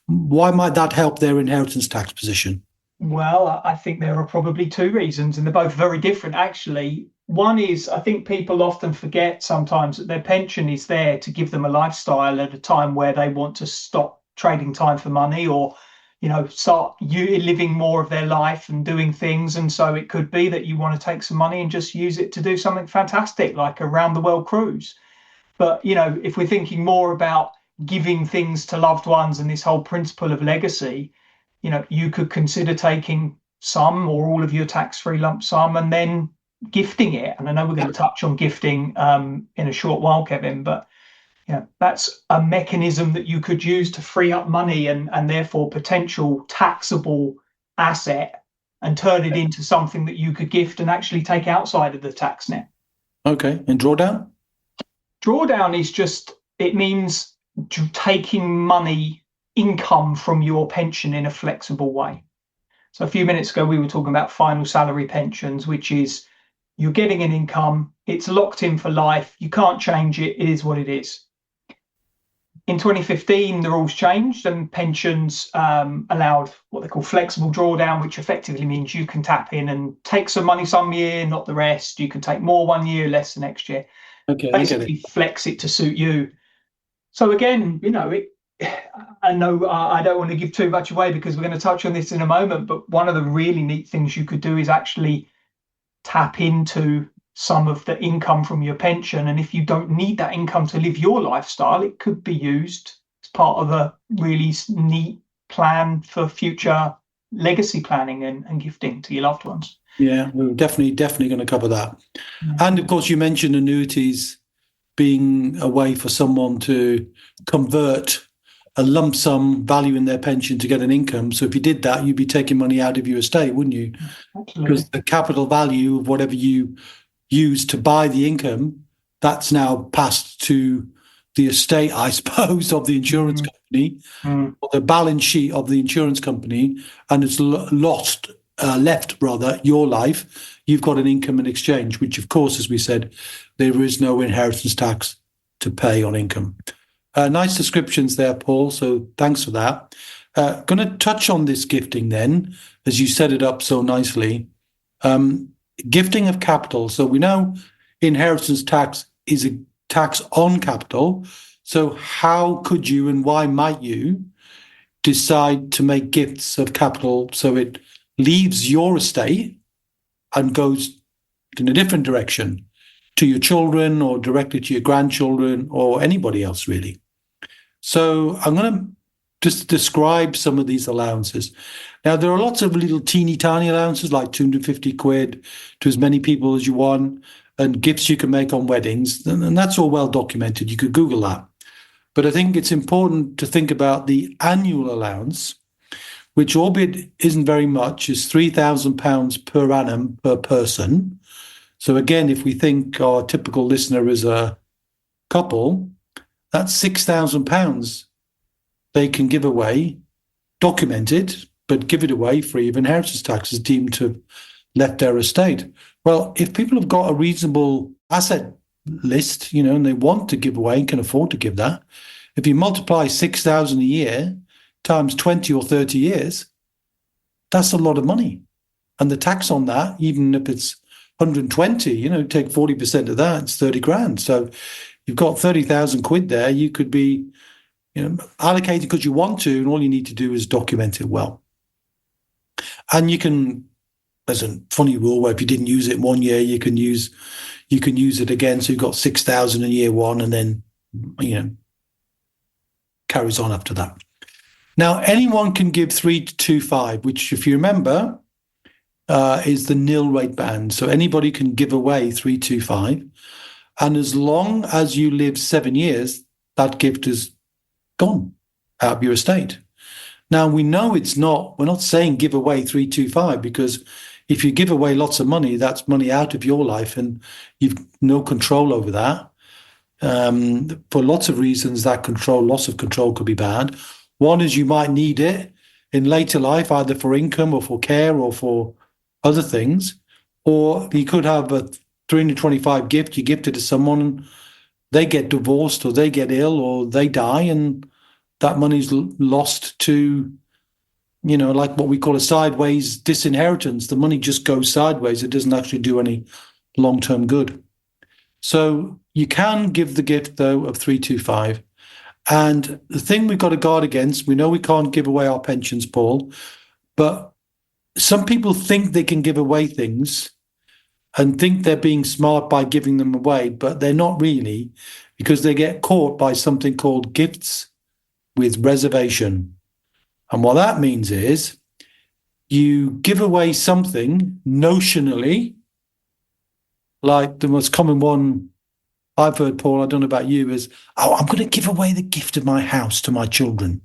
Why might that help their inheritance tax position? Well, I think there are probably two reasons, and they're both very different, actually. One is, I think people often forget sometimes that their pension is there to give them a lifestyle at a time where they want to stop trading time for money, or start living more of their life and doing things. And so it could be that you want to take some money and just use it to do something fantastic, like a round the world cruise. But if we're thinking more about giving things to loved ones and this whole principle of legacy, you could consider taking some or all of your tax-free lump sum and then gifting it. And I know we're going to touch on gifting in a short while, Kevin, but that's a mechanism that you could use to free up money and therefore potential taxable asset, and turn it into something that you could gift and actually take outside of the tax net. Okay. And drawdown? Drawdown is it means taking money, income from your pension in a flexible way. So a few minutes ago, we were talking about final salary pensions, which is you're getting an income, it's locked in for life, you can't change it, it is what it is. In 2015, the rules changed and pensions allowed what they call flexible drawdown, which effectively means you can tap in and take some money some year, not the rest. You can take more one year, less the next year. Okay, basically flex it to suit you. So again, I know I don't want to give too much away because we're going to touch on this in a moment, but one of the really neat things you could do is actually tap into some of the income from your pension. And if you don't need that income to live your lifestyle, it could be used as part of a really neat plan for future legacy planning and gifting to your loved ones. Yeah, we're definitely going to cover that. And of course, you mentioned annuities being a way for someone to convert a lump sum value in their pension to get an income. So if you did that, you'd be taking money out of your estate, wouldn't you? Absolutely. Because the capital value of whatever you use to buy the income, that's now passed to the estate, I suppose, of the insurance company, or the balance sheet of the insurance company, and it's left your life. You've got an income in exchange, which, of course, as we said, there is no inheritance tax to pay on income. Nice descriptions there, Paul, so thanks for that. Going to touch on this gifting then, as you set it up so nicely. Gifting of capital. So we know inheritance tax is a tax on capital. So how could you and why might you decide to make gifts of capital so it leaves your estate and goes in a different direction to your children or directly to your grandchildren or anybody else, really? So I'm going to just describe some of these allowances. Now, there are lots of little teeny tiny allowances, like 250 quid to as many people as you want, and gifts you can make on weddings. And that's all well documented. You could Google that. But I think it's important to think about the annual allowance, which, albeit isn't very much, is £3,000 per annum per person. So again, if we think our typical listener is a couple, that's £6,000 they can give away, documented, but give it away free of inheritance tax as deemed to have left their estate. Well, if people have got a reasonable asset list, and they want to give away and can afford to give that, if you multiply 6,000 a year times 20 or 30 years, that's a lot of money. And the tax on that, even if it's 120, take 40% of that, it's 30 grand. So you've got 30,000 quid there. You could be allocated because you want to, and all you need to do is document it well. And you can, there's a funny rule where if you didn't use it one year, you can use it again. So you've got 6,000 in year one, and then carries on after that. Now, anyone can give 325, which, if you remember, is the nil rate band. So anybody can give away 325, and as long as you live 7 years, that gift is gone out of your estate. Now, we know we're not saying give away 325, because if you give away lots of money, that's money out of your life and you've no control over that. For lots of reasons, that loss of control could be bad. One is you might need it in later life, either for income or for care or for other things. Or you could have a 325 gift, you gift it to someone, they get divorced or they get ill or they die, and that money's lost to, like what we call a sideways disinheritance. The money just goes sideways. It doesn't actually do any long-term good. So you can give the gift, though, of 325. And the thing we've got to guard against, we know we can't give away our pensions, Paul, but some people think they can give away things and think they're being smart by giving them away, but they're not really, because they get caught by something called gifts with reservation. And what that means is you give away something notionally, like the most common one I've heard, Paul, I don't know about you, is, I'm going to give away the gift of my house to my children,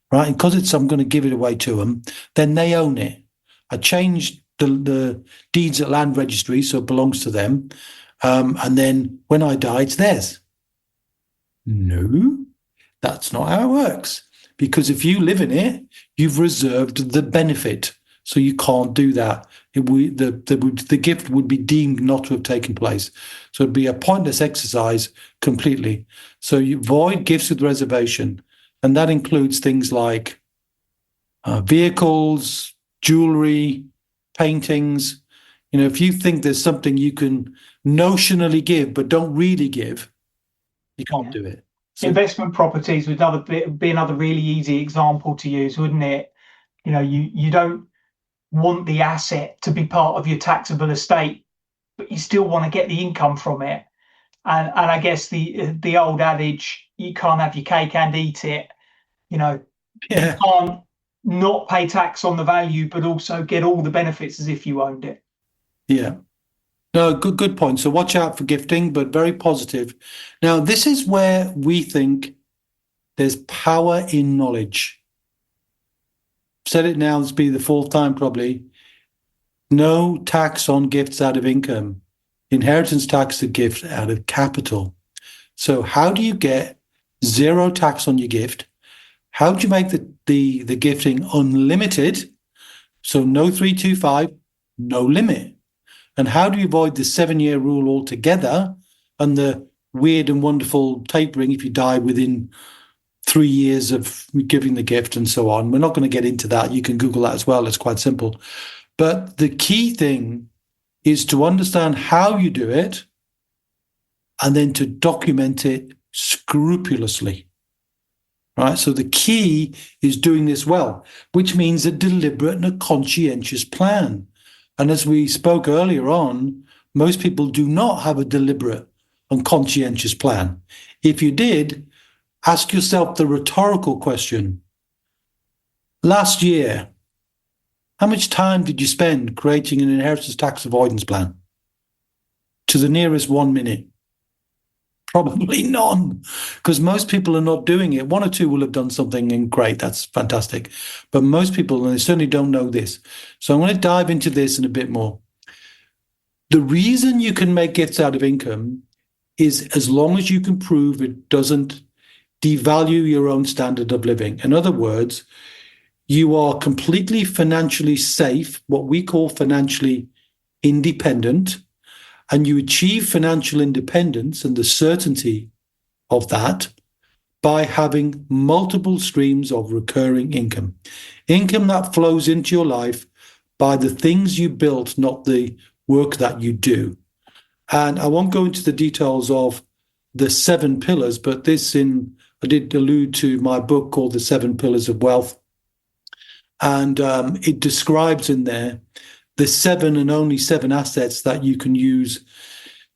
right? And because I'm going to give it away to them, then they own it. I changed the deeds at land registry, so it belongs to them. And then when I die, it's theirs. No, that's not how it works. Because if you live in it, you've reserved the benefit. So you can't do that. The gift would be deemed not to have taken place. So it'd be a pointless exercise completely. So you void gifts with reservation. And that includes things like vehicles, jewelry, paintings. If you think there's something you can notionally give but don't really give, you can't do it. So, investment properties would be another really easy example to use, wouldn't it? You don't want the asset to be part of your taxable estate, but you still want to get the income from it. And I guess the old adage, you can't have your cake and eat it. You can't not pay tax on the value, but also get all the benefits as if you owned it. Yeah. No, good point. So watch out for gifting, but very positive. Now, this is where we think there's power in knowledge. Said it now, this will be the fourth time probably. No tax on gifts out of income. Inheritance tax to gift out of capital. So how do you get zero tax on your gift? How do you make the gifting unlimited? So no 325, no limit. And how do you avoid the 7-year rule altogether and the weird and wonderful tapering if you die within 3 years of giving the gift and so on? We're not going to get into that. You can Google that as well. It's quite simple. But the key thing is to understand how you do it and then to document it scrupulously. Right? So the key is doing this well, which means a deliberate and a conscientious plan. And as we spoke earlier on, most people do not have a deliberate and conscientious plan. If you did, ask yourself the rhetorical question. Last year, how much time did you spend creating an inheritance tax avoidance plan? To the nearest 1 minute. Probably none, because most people are not doing it. One or two will have done something, and great, that's fantastic. But most people, and they certainly don't know this. So I'm going to dive into this in a bit more. The reason you can make gifts out of income is as long as you can prove it doesn't devalue your own standard of living. In other words, you are completely financially safe, what we call financially independent, and you achieve financial independence and the certainty of that by having multiple streams of recurring income. Income that flows into your life by the things you built, not the work that you do. And I won't go into the details of the 7 pillars, but I did allude to my book called The 7 Pillars of Wealth. And it describes in there the 7 and only 7 assets that you can use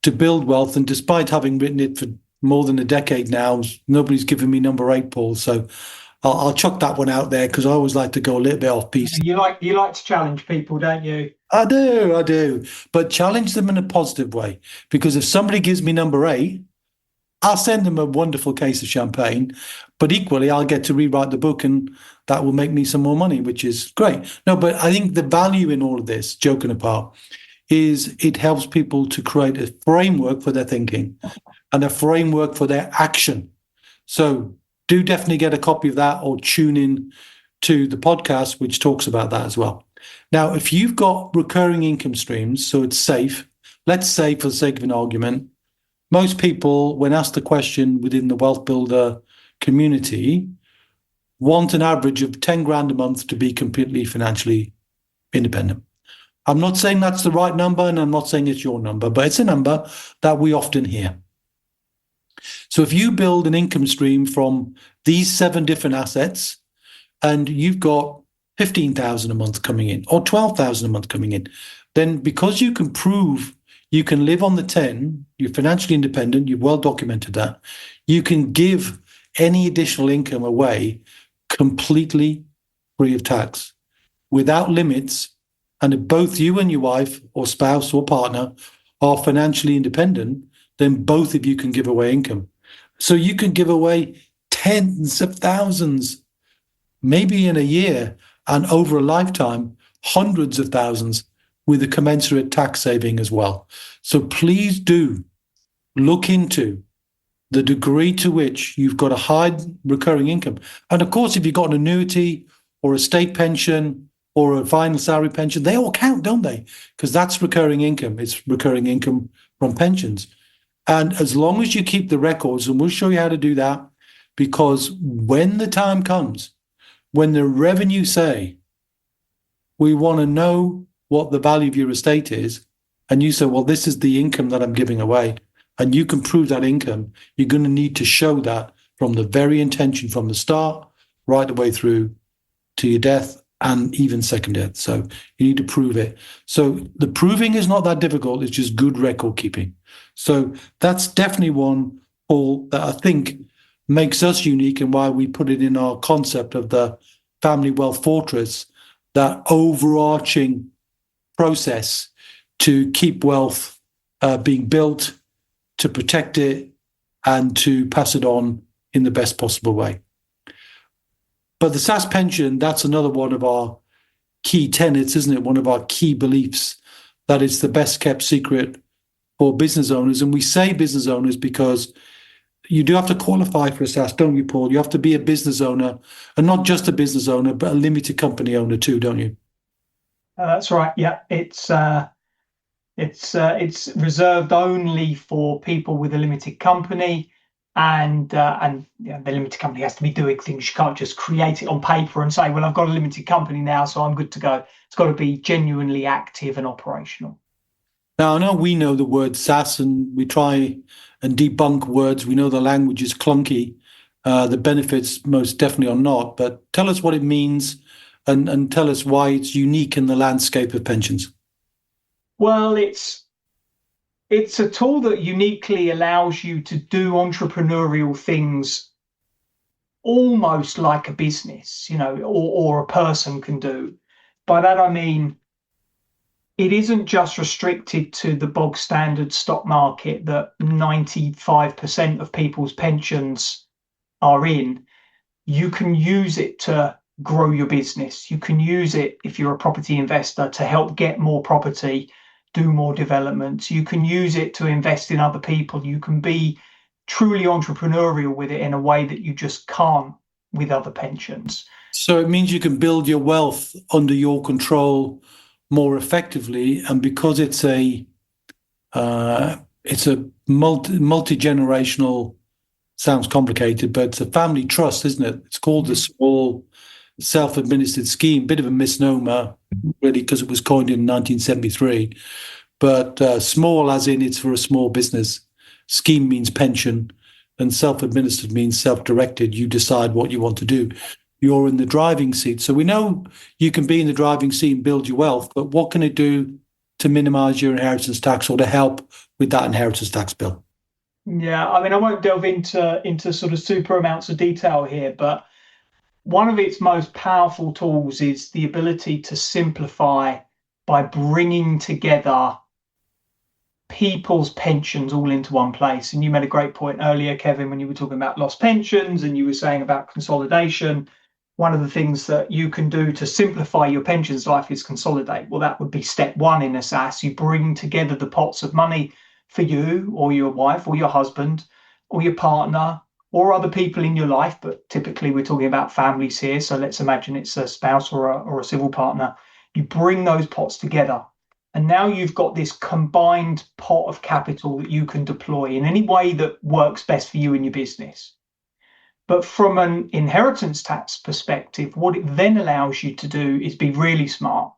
to build wealth. And despite having written it for more than a decade now, nobody's given me number 8, Paul. So I'll chuck that one out there because I always like to go a little bit off piece. You like to challenge people, don't you? I do. But challenge them in a positive way, because if somebody gives me number 8, I'll send them a wonderful case of champagne, but equally I'll get to rewrite the book and that will make me some more money, which is great. No, but I think the value in all of this, joking apart, is it helps people to create a framework for their thinking. and a framework for their action. So do definitely get a copy of that or tune in to the podcast, which talks about that as well. Now, if you've got recurring income streams, so it's safe, let's say for the sake of an argument, most people, when asked the question within the Wealth Builder community, want an average of 10 grand a month to be completely financially independent. I'm not saying that's the right number, and I'm not saying it's your number, but it's a number that we often hear. So if you build an income stream from these 7 different assets, and you've got 15,000 a month coming in or 12,000 a month coming in, then because you can prove you can live on the 10, you're financially independent, you've well documented that, you can give any additional income away completely free of tax, without limits. And if both you and your wife or spouse or partner are financially independent, then both of you can give away income. So you can give away tens of thousands, maybe in a year, and over a lifetime, hundreds of thousands, with a commensurate tax saving as well. So please do look into the degree to which you've got a high recurring income. And of course, if you've got an annuity or a state pension or a final salary pension, they all count, don't they? Because that's recurring income. It's recurring income from pensions. And as long as you keep the records, and we'll show you how to do that, because when the time comes, when the revenue say, we want to know what the value of your estate is, and you say, well, this is the income that I'm giving away, and you can prove that income, you're going to need to show that from the very intention from the start, right the way through to your death and even second death. So you need to prove it. So the proving is not that difficult. It's just good record keeping. So that's definitely one, Paul, that I think makes us unique and why we put it in our concept of the family wealth fortress, that overarching process to keep wealth being built, to protect it, and to pass it on in the best possible way. But the SAS pension, that's another one of our key tenets, isn't it? One of our key beliefs, that it's the best kept secret for business owners. And we say business owners because you do have to qualify for a SAS, don't you, Paul? You have to be a business owner, and not just a business owner, but a limited company owner too, don't you? That's right. Yeah, it's reserved only for people with a limited company, and the limited company has to be doing things. You can't just create it on paper and say, well, I've got a limited company now, so I'm good to go. It's got to be genuinely active and operational. Now, I know we know the word SAS, and we try and debunk words. We know the language is clunky. The benefits most definitely are not. But tell us what it means, and tell us why it's unique in the landscape of pensions. Well, it's a tool that uniquely allows you to do entrepreneurial things almost like a business, or a person can do. By that, I mean, it isn't just restricted to the bog standard stock market that 95% of people's pensions are in. You can use it to grow your business. You can use it, if you're a property investor, to help get more property, do more developments. You can use it to invest in other people. You can be truly entrepreneurial with it in a way that you just can't with other pensions. So it means you can build your wealth under your control more effectively, and because it's a multi-generational, sounds complicated, but it's a family trust, isn't it? It's called the small self-administered scheme. Bit of a misnomer, really, because it was coined in 1973. But small as in it's for a small business. Scheme means pension, and self-administered means self-directed. You decide what you want to do. You're in the driving seat. So we know you can be in the driving seat and build your wealth, but what can it do to minimize your inheritance tax or to help with that inheritance tax bill? Yeah, I mean, I won't delve into sort of super amounts of detail here, but one of its most powerful tools is the ability to simplify by bringing together people's pensions all into one place. And you made a great point earlier, Kevin, when you were talking about lost pensions and you were saying about consolidation. One of the things that you can do to simplify your pensions life is consolidate. Well, that would be step one in a SAS. You bring together the pots of money for you or your wife or your husband or your partner or other people in your life, but typically we're talking about families here, so let's imagine it's a spouse or a civil partner. You bring those pots together, and now you've got this combined pot of capital that you can deploy in any way that works best for you in your business. But from an inheritance tax perspective, what it then allows you to do is be really smart.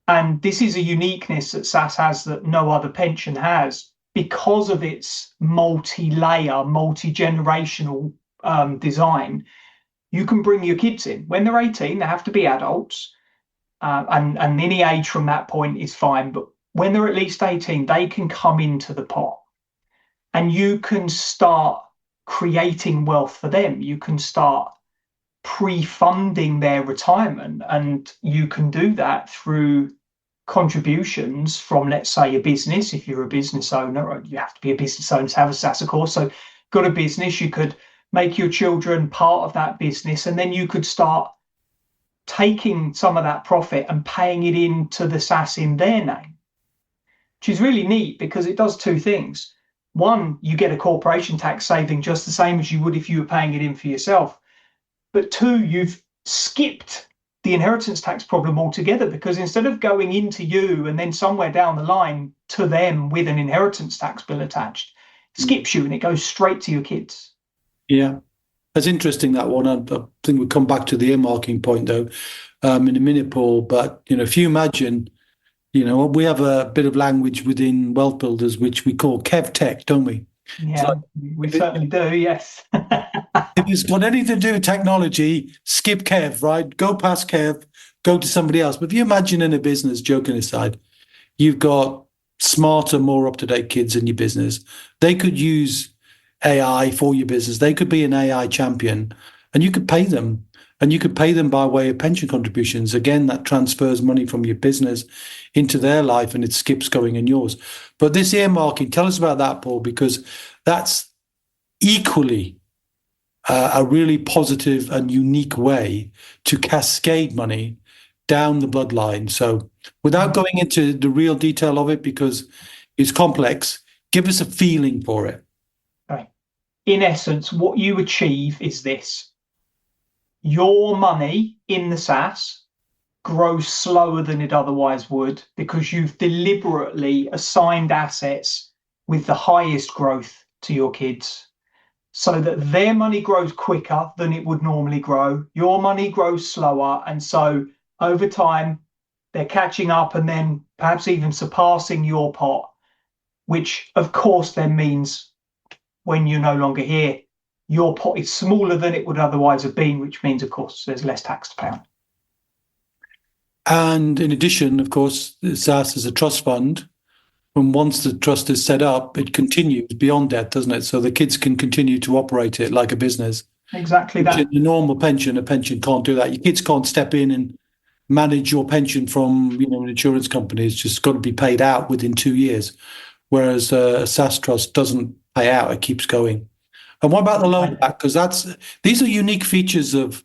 And this is a uniqueness that SSAS has that no other pension has because of its multi-layer, multi-generational design. You can bring your kids in. When they're 18, they have to be adults. And any age from that point is fine. But when they're at least 18, they can come into the pot. And you can start creating wealth for them. You can start pre-funding their retirement, and you can do that through contributions from, let's say, a business. If you're a business owner, or you have to be a business owner to have a SSAS, of course. So got a business, you could make your children part of that business, and then you could start taking some of that profit and paying it into the SSAS in their name, which is really neat because it does two things. One, you get a corporation tax saving just the same as you would if you were paying it in for yourself. But two, you've skipped the inheritance tax problem altogether, because instead of going into you and then somewhere down the line to them with an inheritance tax bill attached, it skips you and it goes straight to your kids. Yeah, that's interesting, that one. I think we'll come back to the earmarking point, though, in a minute, Paul. But, if you imagine, we have a bit of language within Wealth Builders, which we call Kev Tech, don't we? Yeah, so we certainly do, yes. If it's got anything to do with technology, skip Kev, right? Go past Kev, go to somebody else. But if you imagine in a business, joking aside, you've got smarter, more up-to-date kids in your business. They could use AI for your business. They could be an AI champion, and you could pay them. And you could pay them by way of pension contributions. Again, that transfers money from your business into their life, and it skips going in yours. But this earmarking, tell us about that, Paul, because that's equally a really positive and unique way to cascade money down the bloodline. So without going into the real detail of it, because it's complex, give us a feeling for it. Right. In essence, what you achieve is this. Your money in the SSAS grows slower than it otherwise would because you've deliberately assigned assets with the highest growth to your kids, so that their money grows quicker than it would normally grow. Your money grows slower. And so over time, they're catching up and then perhaps even surpassing your pot, which of course then means when you're no longer here, your pot is smaller than it would otherwise have been, which means, of course, there's less tax to pay on. And in addition, of course, SSAS is a trust fund. And once the trust is set up, it continues beyond death, doesn't it? So the kids can continue to operate it like a business. Exactly that. In a normal pension, a pension can't do that. Your kids can't step in and manage your pension from, an insurance company. It's just got to be paid out within 2 years. Whereas a SSAS trust doesn't pay out, it keeps going. And what about the loan back? Because these are unique features of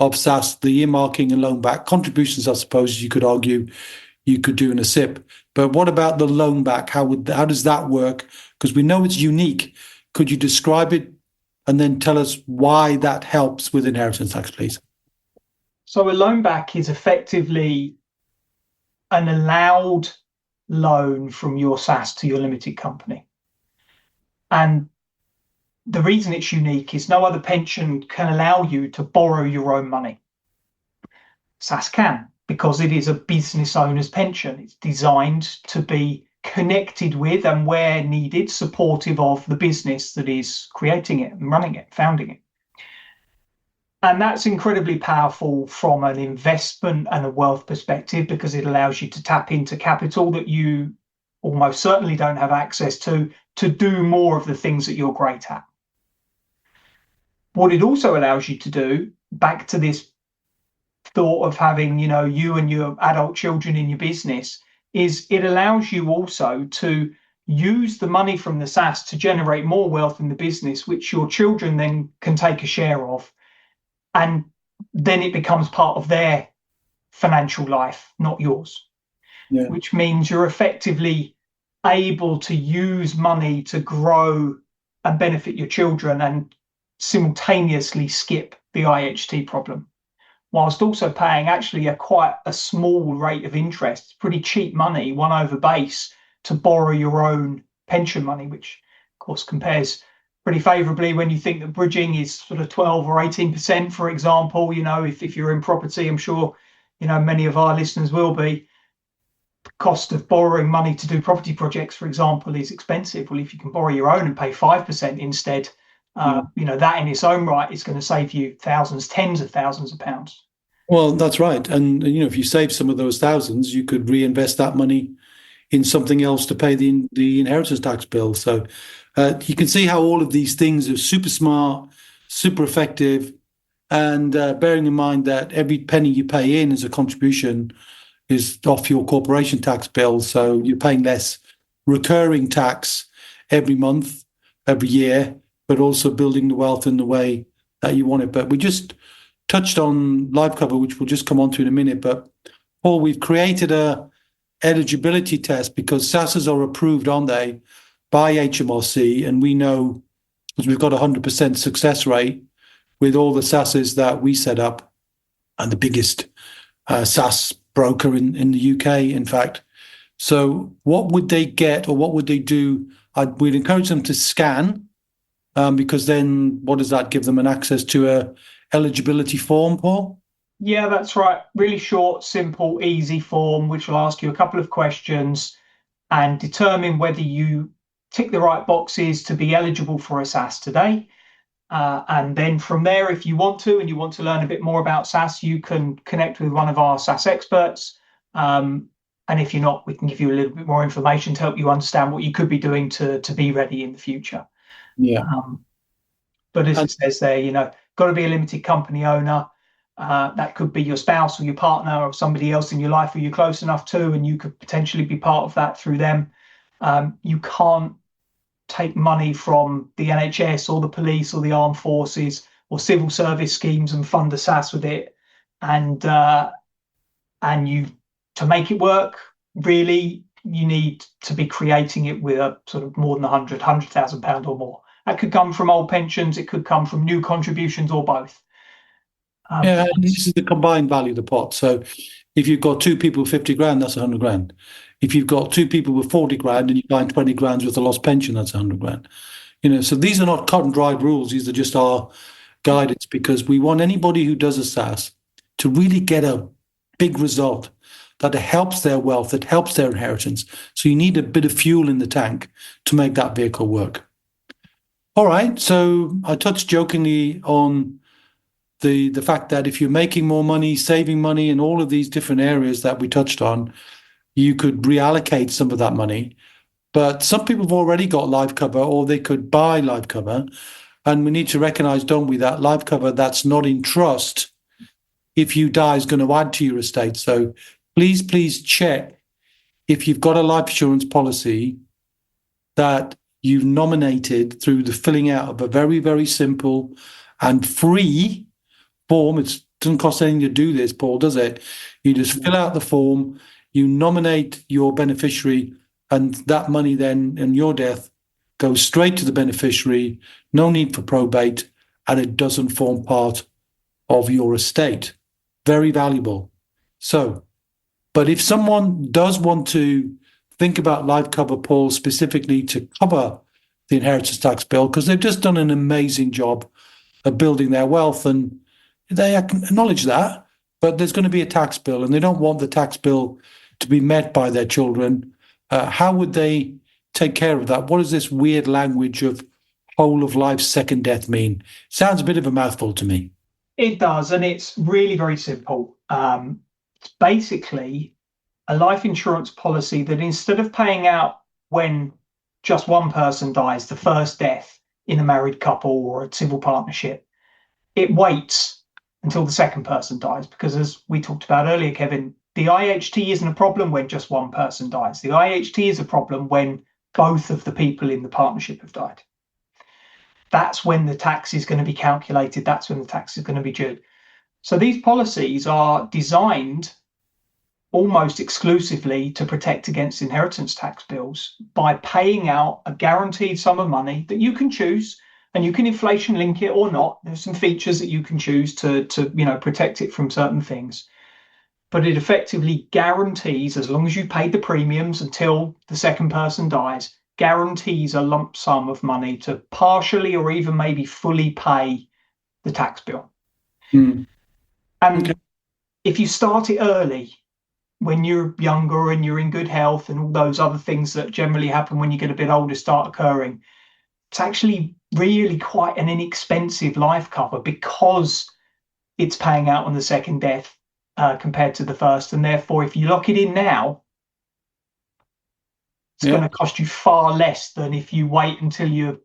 SSAS, the earmarking and loan back. Contributions, I suppose you could argue you could do in a SIP. But what about the loan back? How does that work? Because we know it's unique. Could you describe it and then tell us why that helps with inheritance tax, please? So a loan back is effectively an allowed loan from your SSAS to your limited company. And the reason it's unique is no other pension can allow you to borrow your own money. SSAS can, because it is a business owner's pension. It's designed to be connected with and, where needed, supportive of the business that is creating it and running it, founding it. And that's incredibly powerful from an investment and a wealth perspective, because it allows you to tap into capital that you almost certainly don't have access to do more of the things that you're great at. What it also allows you to do, back to this thought of having, you and your adult children in your business, is it allows you also to use the money from the SSAS to generate more wealth in the business, which your children then can take a share of. And then it becomes part of their financial life, not yours, which means you're effectively able to use money to grow and benefit your children and simultaneously skip the IHT problem, whilst also paying actually quite a small rate of interest, pretty cheap money, 1 over base, to borrow your own pension money, which of course compares pretty favourably when you think that bridging is sort of 12 or 18%, for example. If you're in property, I'm sure many of our listeners will be. The cost of borrowing money to do property projects, for example, is expensive. Well, if you can borrow your own and pay 5% instead, that in its own right is going to save you thousands, tens of thousands of pounds. Well, that's right. And if you save some of those thousands, you could reinvest that money in something else to pay the inheritance tax bill. So you can see how all of these things are super smart, super effective, and bearing in mind that every penny you pay in as a contribution is off your corporation tax bill. So you're paying less recurring tax every month, every year, but also building the wealth in the way that you want it. But we just touched on life cover, which we'll just come on to in a minute. But Paul, we've created a eligibility test because SSAS are approved, aren't they, by HMRC, and we know because we've got 100% success rate with all the SSASs that we set up, and the biggest SAS broker in the UK, in fact. So what would they get, or what would they do? We'd encourage them to scan, because then what does that give them? An access to a eligibility form, Paul? Yeah, that's right. Really short, simple, easy form, which will ask you a couple of questions and determine whether you tick the right boxes to be eligible for a SAS today. And then from there, if you want to, and you want to learn a bit more about SAS, you can connect with one of our SAS experts. And if you're not, we can give you a little bit more information to help you understand what you could be doing to be ready in the future. Yeah. But as it says there, got to be a limited company owner. That could be your spouse or your partner or somebody else in your life who you're close enough to, and you could potentially be part of that through them. You can't take money from the NHS or the police or the armed forces or civil service schemes and fund a SAS with it. And you, to make it work, really, you need to be creating it with a sort of more than £100,000 or more. That could come from old pensions, it could come from new contributions, or both. And this is the combined value of the pot. So if you've got two people with 50 grand, that's 100 grand. If you've got two people with 40 grand and you find 20 grand with a lost pension, that's 100 grand. So these are not cut and dried rules. These are just our guidance, because we want anybody who does a SAS to really get a big result that helps their wealth, that helps their inheritance. So you need a bit of fuel in the tank to make that vehicle work. All right. So I touched jokingly on the fact that if you're making more money, saving money in all of these different areas that we touched on, you could reallocate some of that money. But some people have already got life cover, or they could buy life cover. And we need to recognize, don't we, that life cover that's not in trust, if you die, is going to add to your estate. So please check if you've got a life insurance policy that you've nominated through the filling out of a very, very simple and free form. It doesn't cost anything to do this, Paul, does it? You just fill out the form, you nominate your beneficiary, and that money then, in your death, goes straight to the beneficiary, no need for probate, and it doesn't form part of your estate. Very valuable. So, but if someone does want to think about life cover, Paul, specifically to cover the inheritance tax bill, because they've just done an amazing job of building their wealth, and they acknowledge that, but there's going to be a tax bill, and they don't want the tax bill to be met by their children. How would they take care of that? What does this weird language of whole of life second death mean? Sounds a bit of a mouthful to me. It does, and it's really very simple. It's basically a life insurance policy that, instead of paying out when just one person dies, the first death in a married couple or a civil partnership, it waits until the second person dies, because, as we talked about earlier, Kevin, the IHT isn't a problem when just one person dies. The IHT is a problem when both of the people in the partnership have died. That's when the tax is going to be calculated. That's when the tax is going to be due. So these policies are designed almost exclusively to protect against inheritance tax bills by paying out a guaranteed sum of money that you can choose, and you can inflation link it or not. There's some features that you can choose to protect it from certain things. But it effectively guarantees, as long as you paid the premiums until the second person dies, guarantees a lump sum of money to partially or even maybe fully pay the tax bill. And if you start it early, when you're younger and you're in good health and all those other things that generally happen when you get a bit older start occurring, it's actually really quite an inexpensive life cover because it's paying out on the second death compared to the first. And therefore, if you lock it in now, it's going to cost you far less than if you wait until you're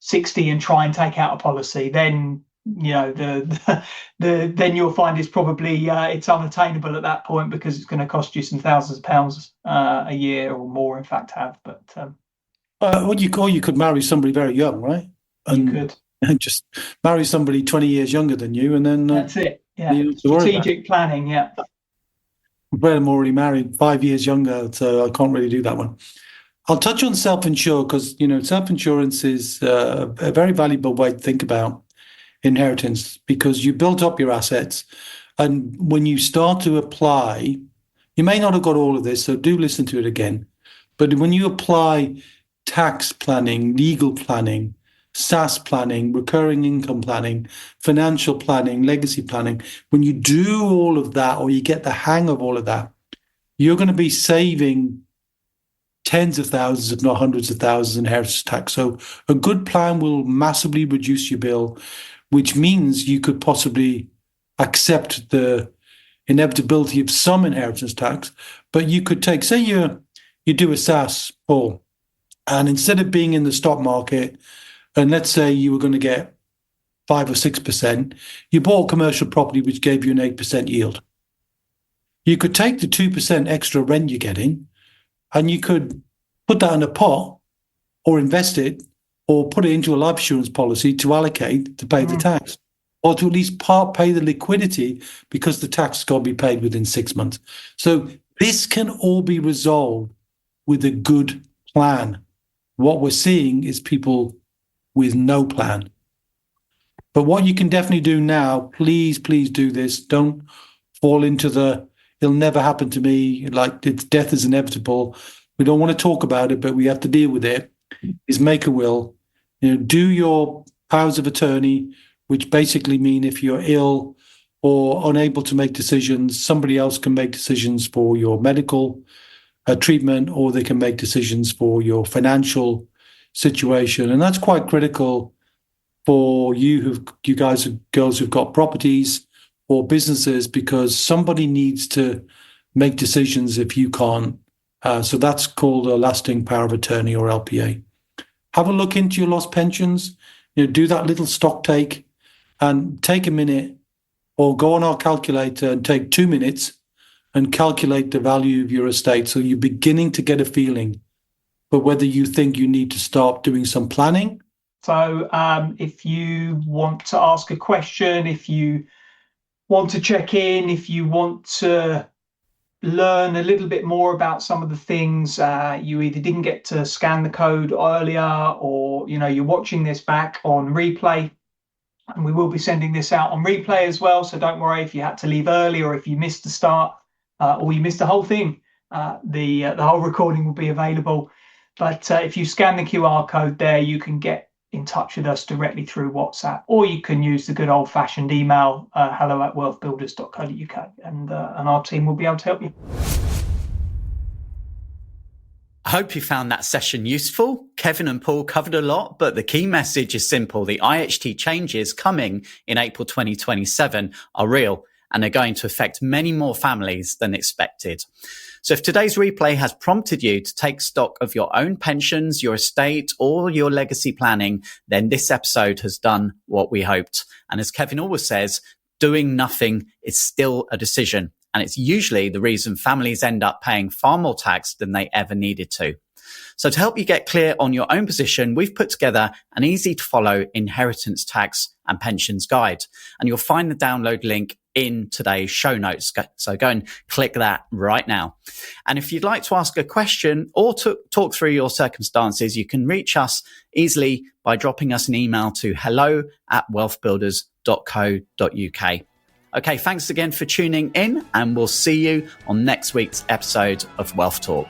60 and try and take out a policy. Then then you'll find it's probably it's unattainable at that point because it's going to cost you some thousands of pounds a year or more, in fact, have. But you could marry somebody very young, right? And you could just marry somebody 20 years younger than you, and then that's it. Yeah, strategic planning. Yeah. Well, I'm already married 5 years younger, so I can't really do that one. I'll touch on self-insure because self-insurance is a very valuable way to think about inheritance, because you built up your assets, and when you start to apply, you may not have got all of this, so do listen to it again, but when you apply tax planning, legal planning, SAS planning, recurring income planning, financial planning, legacy planning, when you do all of that, or you get the hang of all of that, you're going to be saving tens of thousands, if not hundreds of thousands, in inheritance tax. So a good plan will massively reduce your bill, which means you could possibly accept the inevitability of some inheritance tax. But you could take, say you do a SAS, Paul, and instead of being in the stock market, and let's say you were going to get 5 or 6%, you bought commercial property which gave you an 8% yield. You could take the 2% extra rent you're getting, and you could put that in a pot or invest it, or put it into a life insurance policy to allocate to pay the tax, or to at least part pay the liquidity, because the tax is going to be paid within 6 months. So this can all be resolved with a good plan. What we're seeing is people with no plan. But what you can definitely do now, please do this. Don't fall into it'll never happen to me, like death is inevitable. We don't want to talk about it, but we have to deal with it, is make a will. Do your powers of attorney, which basically mean if you're ill or unable to make decisions, somebody else can make decisions for your medical treatment, or they can make decisions for your financial situation. And that's quite critical for you guys and girls who've got properties or businesses, because somebody needs to make decisions if you can't. So that's called a lasting power of attorney, or LPA. Have a look into your lost pensions. Do that little stock take, and take a minute, or go on our calculator and take 2 minutes and calculate the value of your estate. So you're beginning to get a feeling for whether you think you need to start doing some planning. So if you want to ask a question, if you want to check in, if you want to learn a little bit more about some of the things, you either didn't get to scan the code earlier, or you're watching this back on replay, and we will be sending this out on replay as well. So don't worry if you had to leave early, or if you missed the start, or you missed the whole thing. The whole recording will be available. But if you scan the QR code there, you can get in touch with us directly through WhatsApp, or you can use the good old-fashioned email, hello@wealthbuilders.co.uk, and our team will be able to help you. I hope you found that session useful. Kevin and Paul covered a lot, but the key message is simple. The IHT changes coming in April 2027 are real, and are going to affect many more families than expected. So if today's replay has prompted you to take stock of your own pensions, your estate, or your legacy planning, then this episode has done what we hoped. And as Kevin always says, doing nothing is still a decision. And it's usually the reason families end up paying far more tax than they ever needed to. So to help you get clear on your own position, we've put together an easy to follow inheritance tax and pensions guide. And you'll find the download link in today's show notes. So go and click that right now. And if you'd like to ask a question or to talk through your circumstances, you can reach us easily by dropping us an email to hello@wealthbuilders.co.uk. Okay, thanks again for tuning in, and we'll see you on next week's episode of Wealth Talk.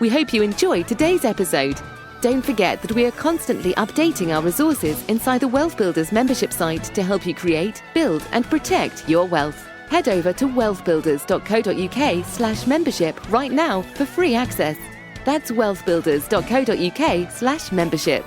We hope you enjoyed today's episode. Don't forget that we are constantly updating our resources inside the Wealth Builders membership site to help you create, build and protect your wealth. Head over to wealthbuilders.co.uk/membership right now for free access. That's wealthbuilders.co.uk/membership.